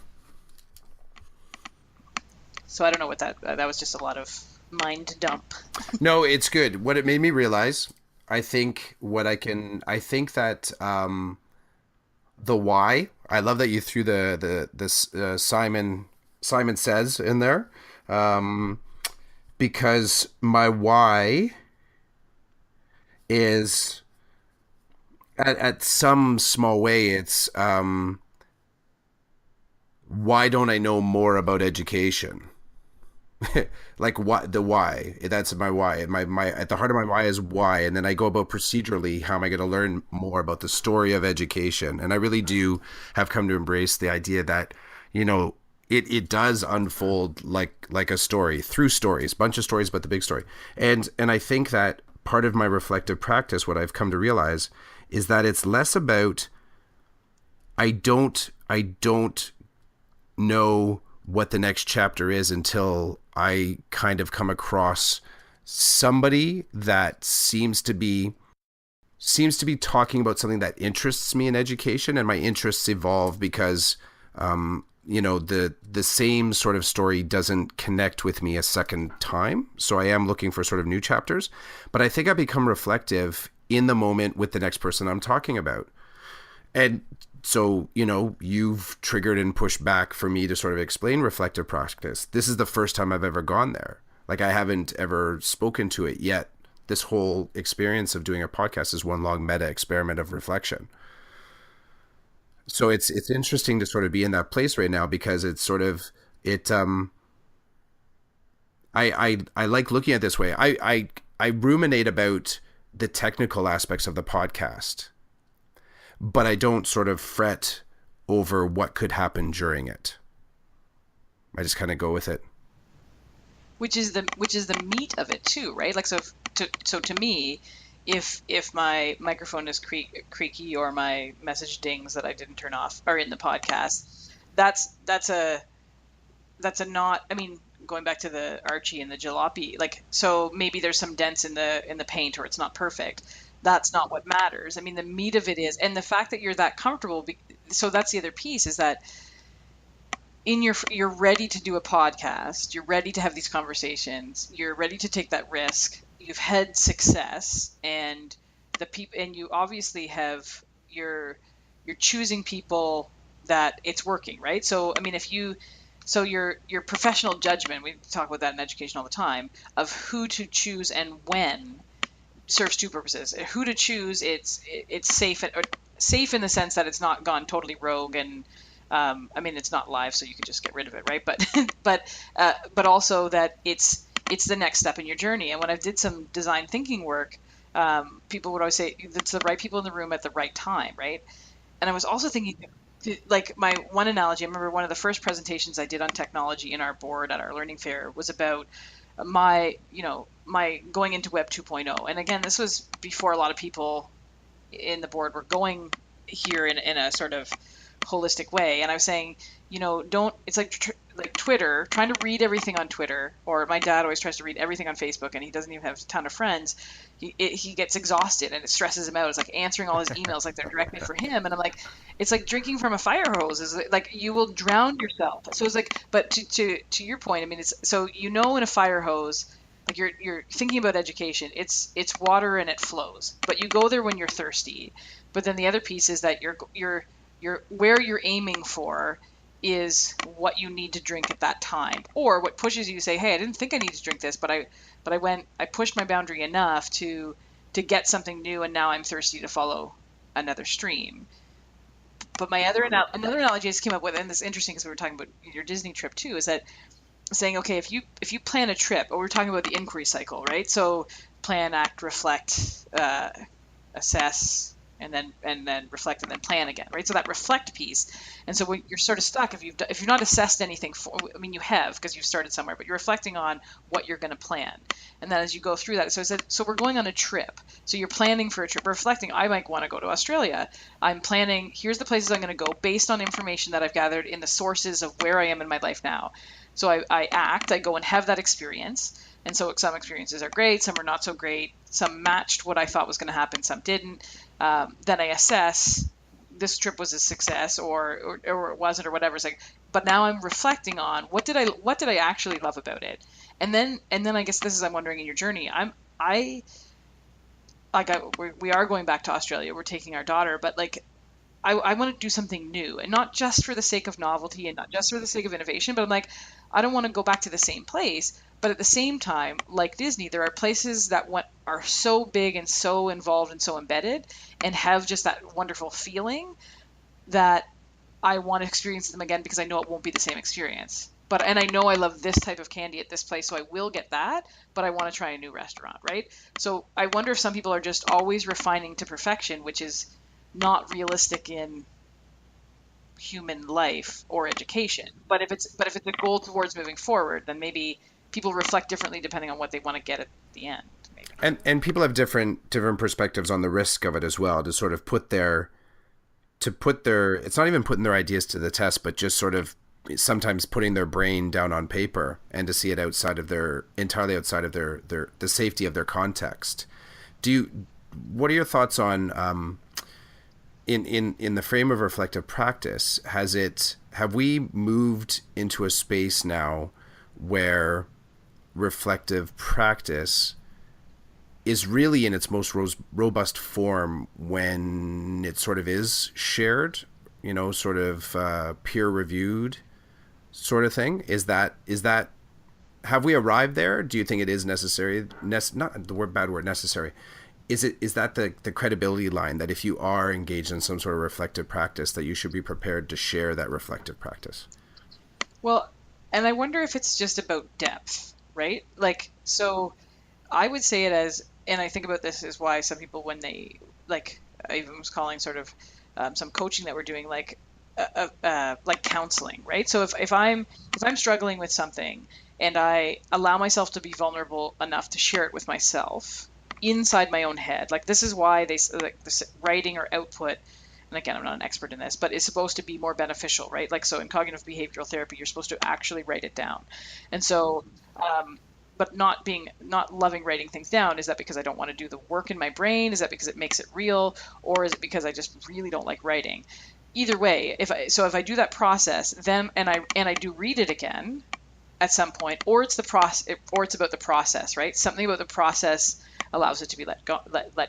So I don't know what that was, just a lot of mind dump. No, it's good. What it made me realize, I think that the why. I love that you threw the Simon Says in there, um, because my why is at some small way it's why don't I know more about education? Like what the why, that's my why. My at the heart of my why is why, and then I go about procedurally how am I going to learn more about the story of education. And I really do have come to embrace the idea that it does unfold like a story through stories, bunch of stories, but the big story. And I think that part of my reflective practice, what I've come to realize, is that it's less about I don't know what the next chapter is until I kind of come across somebody that seems to be talking about something that interests me in education, and my interests evolve because the same sort of story doesn't connect with me a second time. So I am looking for sort of new chapters, but I think I become reflective in the moment with the next person I'm talking about. And so, you've triggered and pushed back for me to sort of explain reflective practice. This is the first time I've ever gone there. Like, I haven't ever spoken to it yet. This whole experience of doing a podcast is one long meta experiment of reflection. So it's interesting to sort of be in that place right now, because it's sort of it I like looking at it this way. I ruminate about the technical aspects of the podcast, but I don't sort of fret over what could happen during it. I just kind of go with it. Which is the meat of it too, right? Like, so to me, if my microphone is creaky or my message dings that I didn't turn off are in the podcast, that's a not, I mean, going back to the Archie and the jalopy, like, so maybe there's some dents in the paint or it's not perfect. That's not what matters. I mean, the meat of it is, and the fact that you're that comfortable. So that's the other piece, is that you're ready to do a podcast, you're ready to have these conversations, you're ready to take that risk, you've had success, and the people, and you obviously have, you're choosing people that it's working, right? So I mean, if you, so your professional judgment, we talk about that in education all the time, of who to choose and when, serves two purposes. Who to choose, it's safe, or safe in the sense that it's not gone totally rogue, and I mean, it's not live, so you can just get rid of it, right? But but also that it's the next step in your journey. And when I did some design thinking work, people would always say it's the right people in the room at the right time, right? And I was also thinking, like, my one analogy, I remember one of the first presentations I did on technology in our board at our learning fair was about my going into Web 2.0. And again, this was before a lot of people in the board were going here in a sort of holistic way. And I was saying, don't, it's like Twitter, trying to read everything on Twitter, or my dad always tries to read everything on Facebook, and he doesn't even have a ton of friends. He gets exhausted and it stresses him out. It's like answering all his emails like they're directed for him. And I'm like, it's like drinking from a fire hose. Is like you will drown yourself. So it's like, but to your point, I mean, it's so, in a fire hose, like you're thinking about education, it's water and it flows, but you go there when you're thirsty. But then the other piece is that you're where you're aiming for is what you need to drink at that time, or what pushes you to say, hey, I didn't think I needed to drink this, but I pushed my boundary enough to get something new, and now I'm thirsty to follow another stream. But my another analogy I just came up with, and this is interesting because we were talking about your Disney trip too, is that saying, okay, if you plan a trip, or we're talking about the inquiry cycle, right? So plan, act, reflect, assess, and then reflect, and then plan again, right? So that reflect piece. And so when you're sort of stuck, if you've not assessed anything I mean, you have, because you've started somewhere, but you're reflecting on what you're going to plan. And then as you go through that, so I said, so we're going on a trip. So you're planning for a trip, reflecting, I might want to go to Australia. I'm planning, here's the places I'm going to go based on information that I've gathered in the sources of where I am in my life now. So I go and have that experience. And so some experiences are great, some are not so great, some matched what I thought was going to happen, some didn't. Then I assess, this trip was a success, or it wasn't, or whatever. It's like, but now I'm reflecting on what did I actually love about it, and then I guess this is, I'm wondering, in your journey, we are going back to Australia. We're taking our daughter, but like I want to do something new, and not just for the sake of novelty and not just for the sake of innovation, but I'm like, I don't want to go back to the same place. But at the same time, like Disney, there are places that are so big and so involved and so embedded and have just that wonderful feeling that I want to experience them again, because I know it won't be the same experience. And I know I love this type of candy at this place, so I will get that, but I want to try a new restaurant, right? So I wonder if some people are just always refining to perfection, which is not realistic in human life or education. But if it's a goal towards moving forward, then maybe people reflect differently depending on what they want to get at the end. Maybe. And people have different perspectives on the risk of it as well, to sort of put their it's not even putting their ideas to the test, but just sort of sometimes putting their brain down on paper and to see it entirely outside of the safety of their context. What are your thoughts on in the frame of reflective practice? Have we moved into a space now where reflective practice is really in its most robust form when it sort of is shared, sort of peer reviewed sort of thing? Is that have we arrived there? Do you think it is necessary? Not the bad word, necessary. Is that the credibility line, that if you are engaged in some sort of reflective practice, that you should be prepared to share that reflective practice? Well, and I wonder if it's just about depth, right? Like, so I would say it as, and I think about this is why some people, when they, like, I even was calling sort of some coaching that we're doing, like counseling, right? So if I'm struggling with something and I allow myself to be vulnerable enough to share it with myself inside my own head, like, this is why they, like, this writing or output, and again, I'm not an expert in this, but is supposed to be more beneficial, right? Like, so in cognitive behavioral therapy, you're supposed to actually write it down. And so, but not loving writing things down, is that because I don't want to do the work in my brain? Is that because it makes it real? Or is it because I just really don't like writing? Either way, if I do that process, then and I do read it again at some point, or it's the process, or it's about the process, right? Something about the process allows it to be let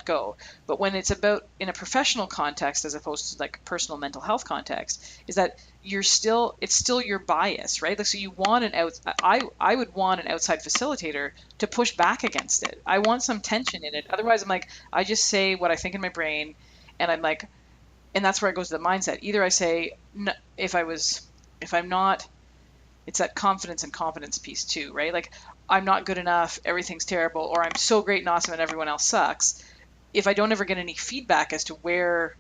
go. But when it's about in a professional context as opposed to like personal mental health context, is that it's still your bias, right? Like, so you want I would want an outside facilitator to push back against it. I want some tension in it. Otherwise, I'm like, I just say what I think in my brain, and I'm like, and that's where it goes to the mindset. Either I say, no, if I'm not, it's that confidence and competence piece too, right? Like, I'm not good enough, everything's terrible, or I'm so great and awesome and everyone else sucks. If I don't ever get any feedback as to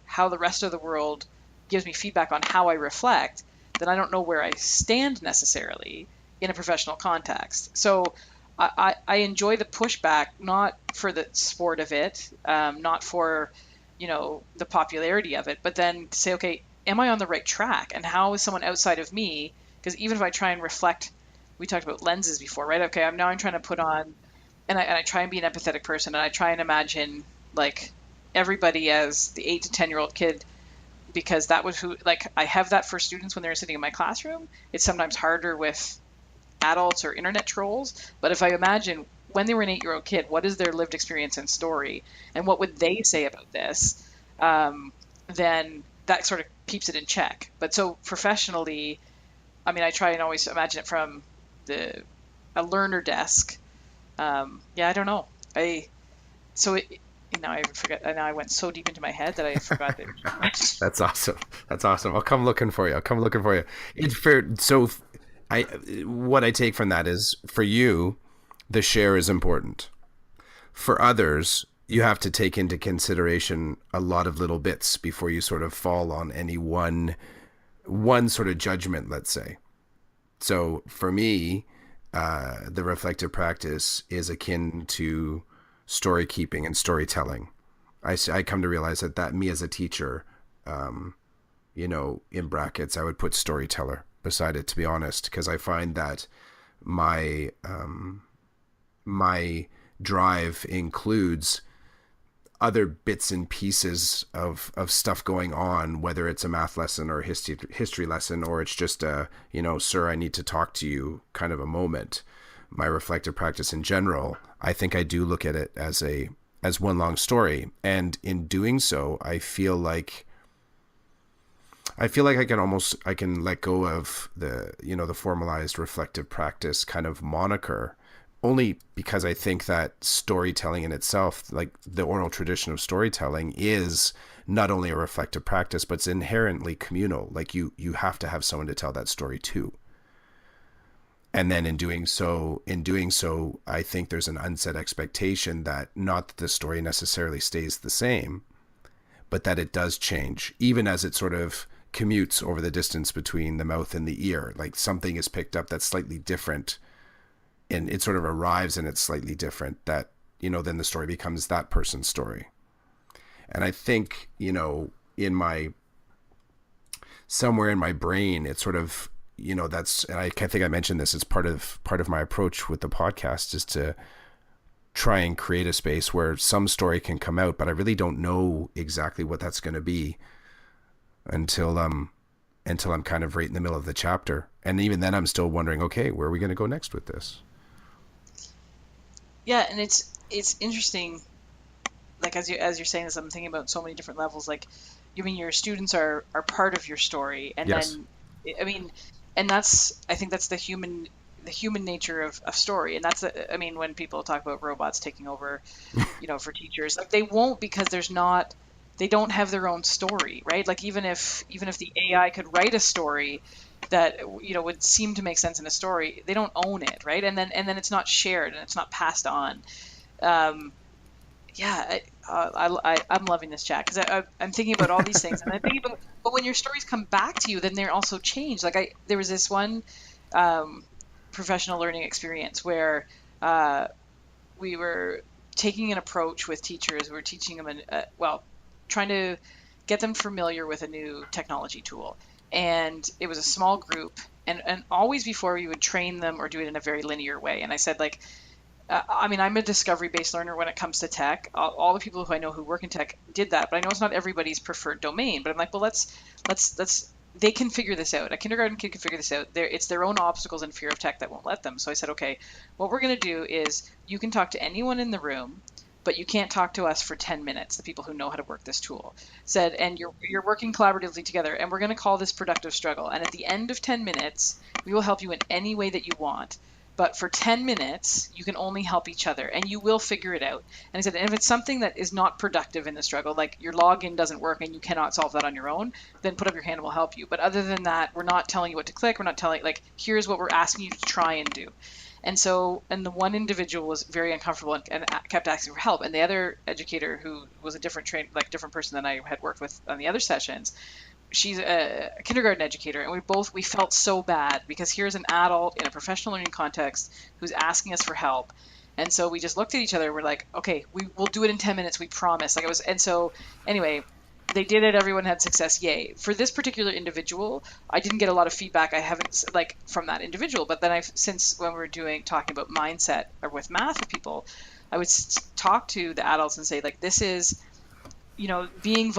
how the rest of the world gives me feedback on how I reflect, then I don't know where I stand necessarily in a professional context. So I enjoy the pushback, not for the sport of it, not for, the popularity of it, but then to say, okay, am I on the right track? And how is someone outside of me? Because even if I try and reflect, we talked about lenses before, right? Okay, I'm trying to put on, and I try and be an empathetic person, and I try and imagine like everybody as the 8 to 10-year-old kid, because that was who, like, I have that for students when they're sitting in my classroom. It's sometimes harder with adults or internet trolls, but if I imagine when they were an 8-year-old kid, what is their lived experience and story, and what would they say about this? Then that sort of keeps it in check. But so professionally, I mean, I try and always imagine it from a learner desk. Yeah, I don't know. So it, now I forget. Now I went so deep into my head that I forgot that. That's awesome. That's awesome. I'll come looking for you. I'll come looking for you. It's fair. So, I what I take from that is, for you, the share is important. For others, you have to take into consideration a lot of little bits before you sort of fall on any one sort of judgment, let's say. So for me, the reflective practice is akin to story keeping and storytelling. I come to realize that me as a teacher, in brackets, I would put storyteller beside it, to be honest, because I find that my drive includes other bits and pieces of stuff going on, whether it's a math lesson or a history lesson, or it's just a, sir, I need to talk to you kind of a moment. My reflective practice in general, I think I do look at it as one long story. And in doing so, I feel like I can let go of the formalized reflective practice kind of moniker, only because I think that storytelling in itself, like the oral tradition of storytelling, is not only a reflective practice, but it's inherently communal. Like you have to have someone to tell that story to. And then in doing so, I think there's an unset expectation that not that the story necessarily stays the same, but that it does change, even as it sort of commutes over the distance between the mouth and the ear. Like something is picked up that's slightly different, and it sort of arrives and it's slightly different, that, then the story becomes that person's story. And I think, somewhere in my brain, it's sort of, that's, and I think I mentioned this as part of my approach with the podcast, is to try and create a space where some story can come out, but I really don't know exactly what that's going to be until I'm kind of right in the middle of the chapter. And even then I'm still wondering, okay, where are we going to go next with this? Yeah, and it's interesting, like as you're saying this, I'm thinking about so many different levels. Like, you mean your students are part of your story, and Yes. then, I mean, and I think that's the human nature of story. And that's I mean, when people talk about robots taking over, for teachers, like, they won't, because they don't have their own story, right? Like, even if the AI could write a story that would seem to make sense in a story, they don't own it, right? And then it's not shared and it's not passed on. Yeah, I'm loving this chat, because I'm thinking about all these things, and I'm thinking about, but when your stories come back to you, then they're also changed. Like, there was this one professional learning experience where we were taking an approach with teachers. We were teaching them, trying to get them familiar with a new technology tool. And it was a small group, and always before we would train them or do it in a very linear way. And I said, like, I mean, I'm a discovery-based learner when it comes to tech. All the people who I know who work in tech did that, but I know it's not everybody's preferred domain. But I'm like, well, let's they can figure this out. A kindergarten kid can figure this out. It's their own obstacles and fear of tech that won't let them. So I said, okay, what we're going to do is you can talk to anyone in the room, but you can't talk to us for 10 minutes, the people who know how to work this tool. Said, and you're working collaboratively together, and we're going to call this productive struggle. And at the end of 10 minutes, we will help you in any way that you want. But for 10 minutes, you can only help each other, and you will figure it out. And I said, and if it's something that is not productive in the struggle, like your login doesn't work and you cannot solve that on your own, then put up your hand and we'll help you. But other than that, we're not telling you what to click. We're not telling, like, here's what we're asking you to try and do. And so, and the one individual was very uncomfortable and kept asking for help. And the other educator, who was a different different person than I had worked with on the other sessions, she's a kindergarten educator, and we felt so bad because here's an adult in a professional learning context who's asking us for help. And so we just looked at each other. We're like, okay, we'll do it in 10 minutes. We promise. Like, it was, and so anyway, they did it. Everyone had success. Yay. For this particular individual, I didn't get a lot of feedback. I haven't, like, from that individual, but then since when we were talking about mindset or with math with people, I would talk to the adults and say, like, this is, being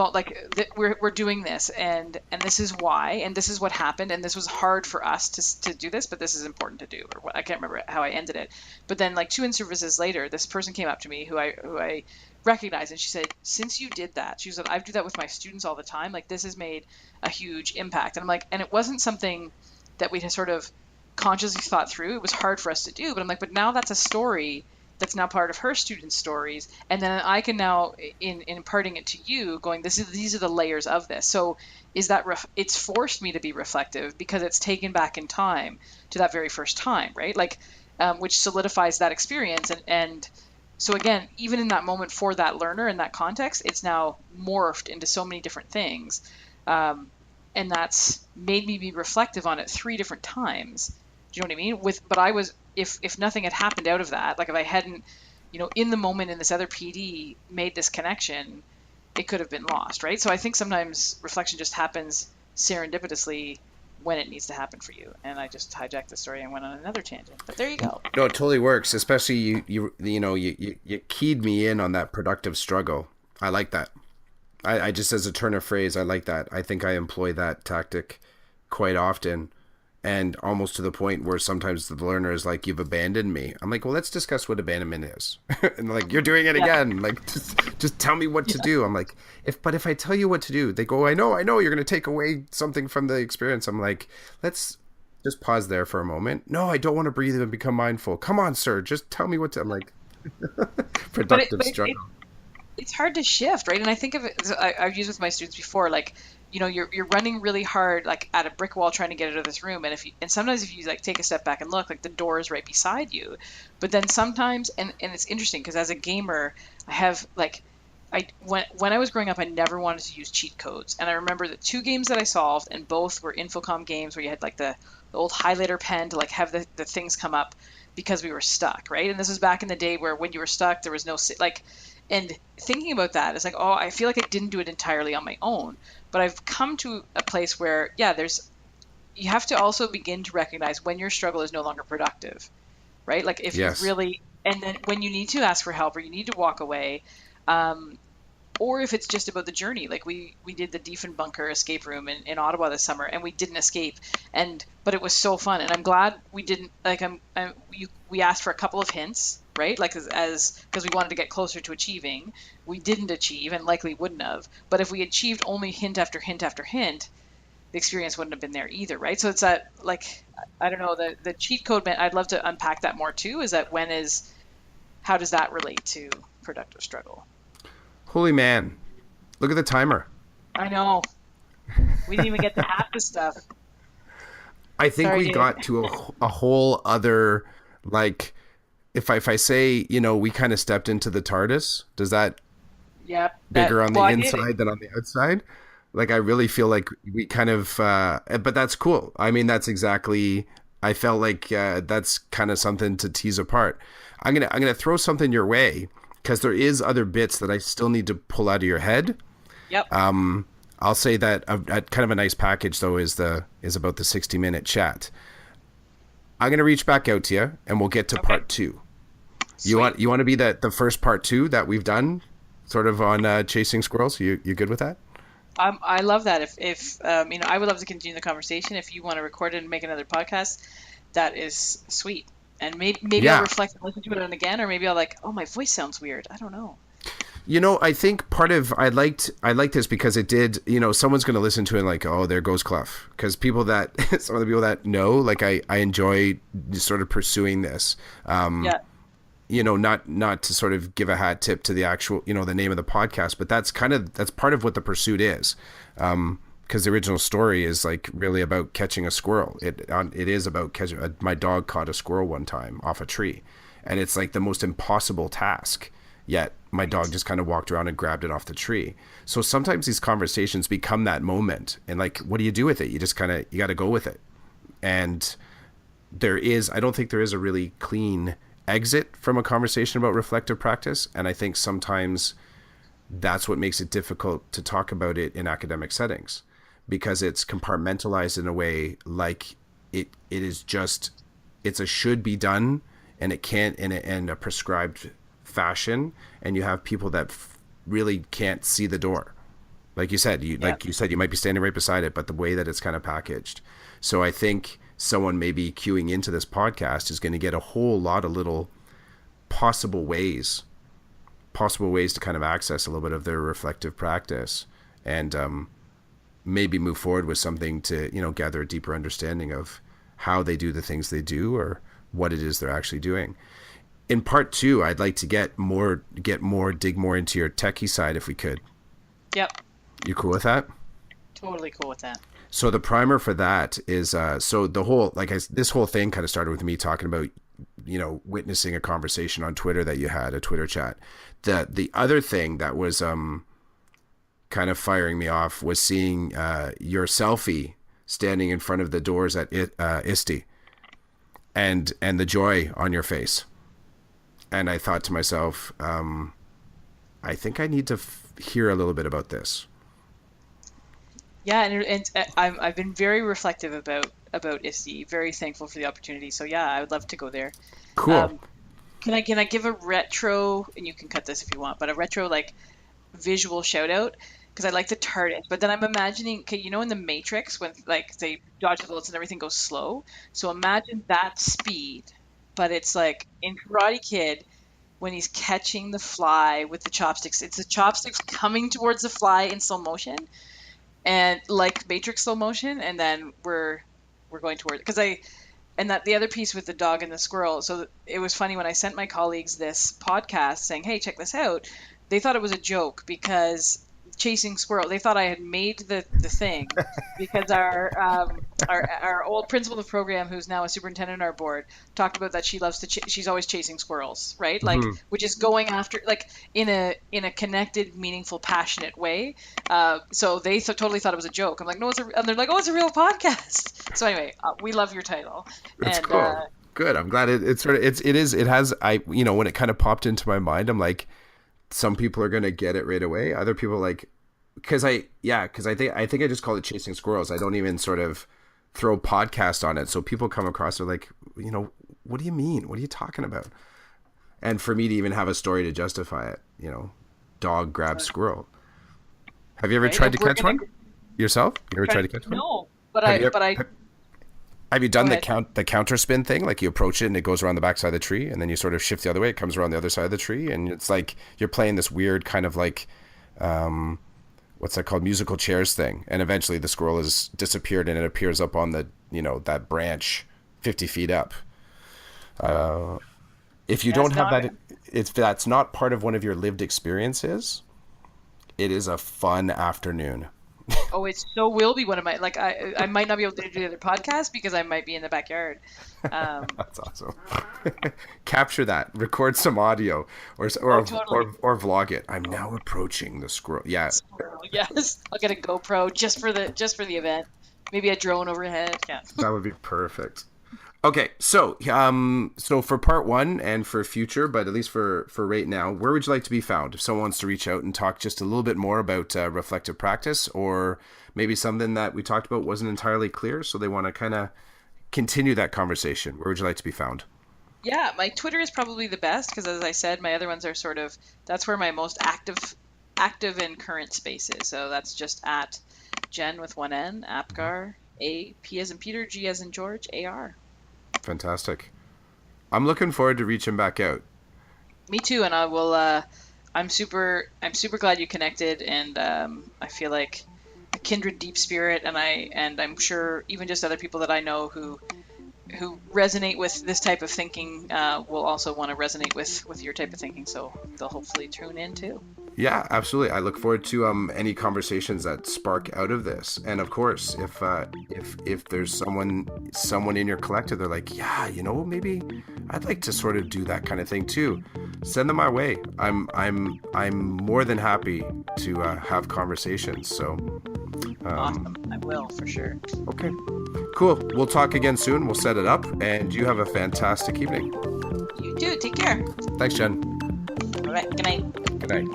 we're doing this, and this is why, and this is what happened, and this was hard for us to do this, but this is important to do, or what, I can't remember how I ended it. But then, like, 2 in-services later, this person came up to me who I recognized, and she said, since you did that, she said, I do that with my students all the time. Like, this has made a huge impact. And I'm like, and it wasn't something that we had sort of consciously thought through. It was hard for us to do, but I'm like, but now that's a story that's now part of her students' stories, and then I can now, in imparting it to you, going, these are the layers of this. So is that it's forced me to be reflective because it's taken back in time to that very first time, right? Like, which solidifies that experience, and so again, even in that moment for that learner in that context, it's now morphed into so many different things, and that's made me be reflective on it 3 different times. Do you know what I mean? But I was, if nothing had happened out of that, like if I hadn't, in the moment in this other PD made this connection, it could have been lost, right? So I think sometimes reflection just happens serendipitously when it needs to happen for you. And I just hijacked the story and went on another tangent. But there you go. No, it totally works. Especially you keyed me in on that productive struggle. I like that. I just, as a turn of phrase, I like that. I think I employ that tactic quite often. And almost to the point where sometimes the learner is like, you've abandoned me. I'm like, well, let's discuss what abandonment is. And like, you're doing it again. Like, just tell me what to do. I'm like, if I tell you what to do, they go, I know, you're going to take away something from the experience. I'm like, let's just pause there for a moment. No, I don't want to breathe and become mindful. Come on, sir. Just tell me what to, I'm like, productive struggle. It's hard to shift, right? And I think of it, I've used with my students before, like, you're running really hard, like at a brick wall trying to get out of this room. And sometimes if you like take a step back and look, like the door is right beside you. But then sometimes, and it's interesting because as a gamer, I have like, when I was growing up, I never wanted to use cheat codes. And I remember the 2 games that I solved, and both were Infocom games where you had like the old highlighter pen to like have the things come up because we were stuck, right? And this was back in the day where when you were stuck, there was no, like, and thinking about that, it's like, oh, I feel like I didn't do it entirely on my own. But I've come to a place where, you have to also begin to recognize when your struggle is no longer productive, right? Like if you really, and then when you need to ask for help or you need to walk away, or if it's just about the journey. Like we did the Diefenbunker escape room in Ottawa this summer, and we didn't escape, but it was so fun, and I'm glad we didn't. Like we asked for a couple of hints, right? Like because we wanted to get closer to achieving. We didn't achieve, and likely wouldn't have. But if we achieved only hint after hint after hint, the experience wouldn't have been there either, right? So it's that, like, I don't know, the cheat code. I'd love to unpack that more too. Is that how does that relate to productive struggle? Holy man, look at the timer. I know. We didn't even get to half the stuff. I think we got to a whole other, like, if I say, we kind of stepped into the TARDIS, does that bigger on the inside than on the outside? Like, I really feel like we kind of, but that's cool. I mean, that's exactly, I felt like that's kind of something to tease apart. I'm gonna throw something your way, because there is other bits that I still need to pull out of your head. Yep. I'll say that a kind of a nice package though is about the 60-minute chat. I'm gonna reach back out to you, and we'll get to Okay. part two. Sweet. You want to be the first part two that we've done, sort of on chasing squirrels? You good with that? I love that. If I would love to continue the conversation. If you want to record it and make another podcast, that is sweet. And maybe I'll Yeah. reflect and listen to it again, or maybe I'll like, oh, my voice sounds weird. I don't know. I think part of I liked this because it did. Someone's going to listen to it and like, oh, there goes Clough, because people that some of the people that know, like I enjoy sort of pursuing this. Yeah. Not to sort of give a hat tip to the actual, the name of the podcast, but that's part of what the pursuit is. Because the original story is like really about catching a squirrel. It is about catching. My dog caught a squirrel one time off a tree, and it's like the most impossible task. Yet my dog just kind of walked around and grabbed it off the tree. So sometimes these conversations become that moment, and like, what do you do with it? You just you got to go with it. And I don't think there is a really clean exit from a conversation about reflective practice, and I think sometimes that's what makes it difficult to talk about it in academic settings, because it's compartmentalized in a way like it's a should be done, and it can't in a prescribed fashion, and you have people that really can't see the door. Like you said, you might be standing right beside it, but the way that it's kind of packaged. So I think someone maybe queuing into this podcast is going to get a whole lot of little possible ways to kind of access a little bit of their reflective practice, and maybe move forward with something to, gather a deeper understanding of how they do the things they do, or what it is they're actually doing. In part two, I'd like to dig more into your techie side if we could. Yep. You cool with that? Totally cool with that. So the primer for that is so the whole this whole thing kind of started with me talking about witnessing a conversation on Twitter that you had, a Twitter chat. The other thing that was kind of firing me off was seeing your selfie standing in front of the doors at ISTE, and the joy on your face. And I thought to myself, I think I need to hear a little bit about this. Yeah, and I've been very reflective about ISTE. Very thankful for the opportunity. So yeah, I would love to go there. Cool. Can I give a retro, and you can cut this if you want, but a retro like visual shout out, because I like the TARDIS. But then I'm imagining, okay, in the Matrix when like they dodge the bullets and everything goes slow. So imagine that speed, but it's like in Karate Kid when he's catching the fly with the chopsticks. It's the chopsticks coming towards the fly in slow motion, and like Matrix slow motion, and then we're going toward and that the other piece with the dog and the squirrel. So it was funny when I sent my colleagues this podcast saying, "Hey, check this out." They thought it was a joke because chasing squirrel. They thought I had made the thing because our old principal of the program, who's now a superintendent on our board, talked about that she loves she's always chasing squirrels, right? Like, which is going after, like, in a connected, meaningful, passionate way. So they totally thought it was a joke. I'm like, no, and they're like, oh, it's a real podcast. So anyway, we love your title. That's and, cool. Good. I'm glad it has. When it kind of popped into my mind, I'm like, some people are going to get it right away. Other people because I think I just call it chasing squirrels. I don't even sort of throw podcast on it. So people come across, they're like, what do you mean? What are you talking about? And for me to even have a story to justify it, dog grabs squirrel. Have you ever tried to catch one yourself? You ever tried to catch one? No, but have you done the counter spin thing? Like you approach it and it goes around the backside of the tree, and then you sort of shift the other way. It comes around the other side of the tree, and it's like you're playing this weird kind of like, what's that called? Musical chairs thing. And eventually the squirrel has disappeared and it appears up on the, that branch 50 feet up. If you don't have that, if that's not part of one of your lived experiences, it is a fun afternoon. Oh, it so will be one of my, like, I might not be able to do the other podcast because I might be in the backyard. That's awesome. Capture that, record some audio, or totally. or vlog it. I'm now approaching the squirrel. Yeah. Squirrel, yes. I'll get a GoPro just for the event. Maybe a drone overhead. Yeah. That would be perfect. Okay, so for part one and for future, but at least for right now, where would you like to be found? If someone wants to reach out and talk just a little bit more about reflective practice, or maybe something that we talked about wasn't entirely clear, so they want to kind of continue that conversation, where would you like to be found? Yeah, my Twitter is probably the best because, as I said, my other ones are sort of that's where my most active and current space is. So that's just at Jen with one N, Apgar, A P as in Peter, G as in George, AR. Fantastic. I'm looking forward to reaching back out. Me too, and I will. I'm super glad you connected, and I feel like a kindred deep spirit, and I'm sure even just other people that I know who resonate with this type of thinking will also want to resonate with your type of thinking. So they'll hopefully tune in too. Yeah, absolutely. I look forward to any conversations that spark out of this. And of course, if there's someone in your collective, they're like, yeah, maybe I'd like to sort of do that kind of thing too. Send them my way. I'm more than happy to have conversations. So Awesome. I will for sure. okay, cool. We'll talk again soon. We'll set it up, and you have a fantastic evening. You too. Take care. Thanks, Jen. All right. Good night. Good night.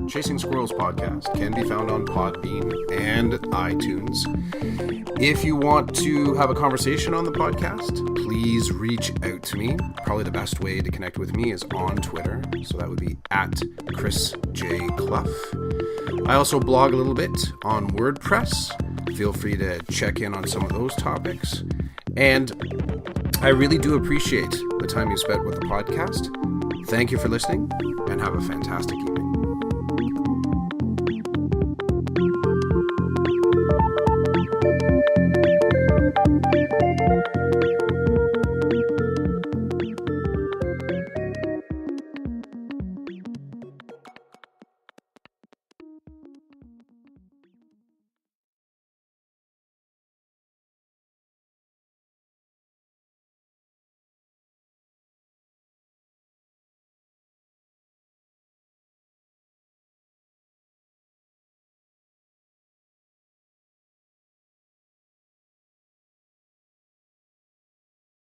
Chasing Squirrels podcast can be found on Podbean and iTunes. If you want to have a conversation on the podcast, please reach out to me. Probably the best way to connect with me is on Twitter, so that would be at Chris J. Clough. I also blog a little bit on WordPress. Feel free to check in on some of those topics. And I really do appreciate the time you spent with the podcast. Thank you for listening, and have a fantastic evening.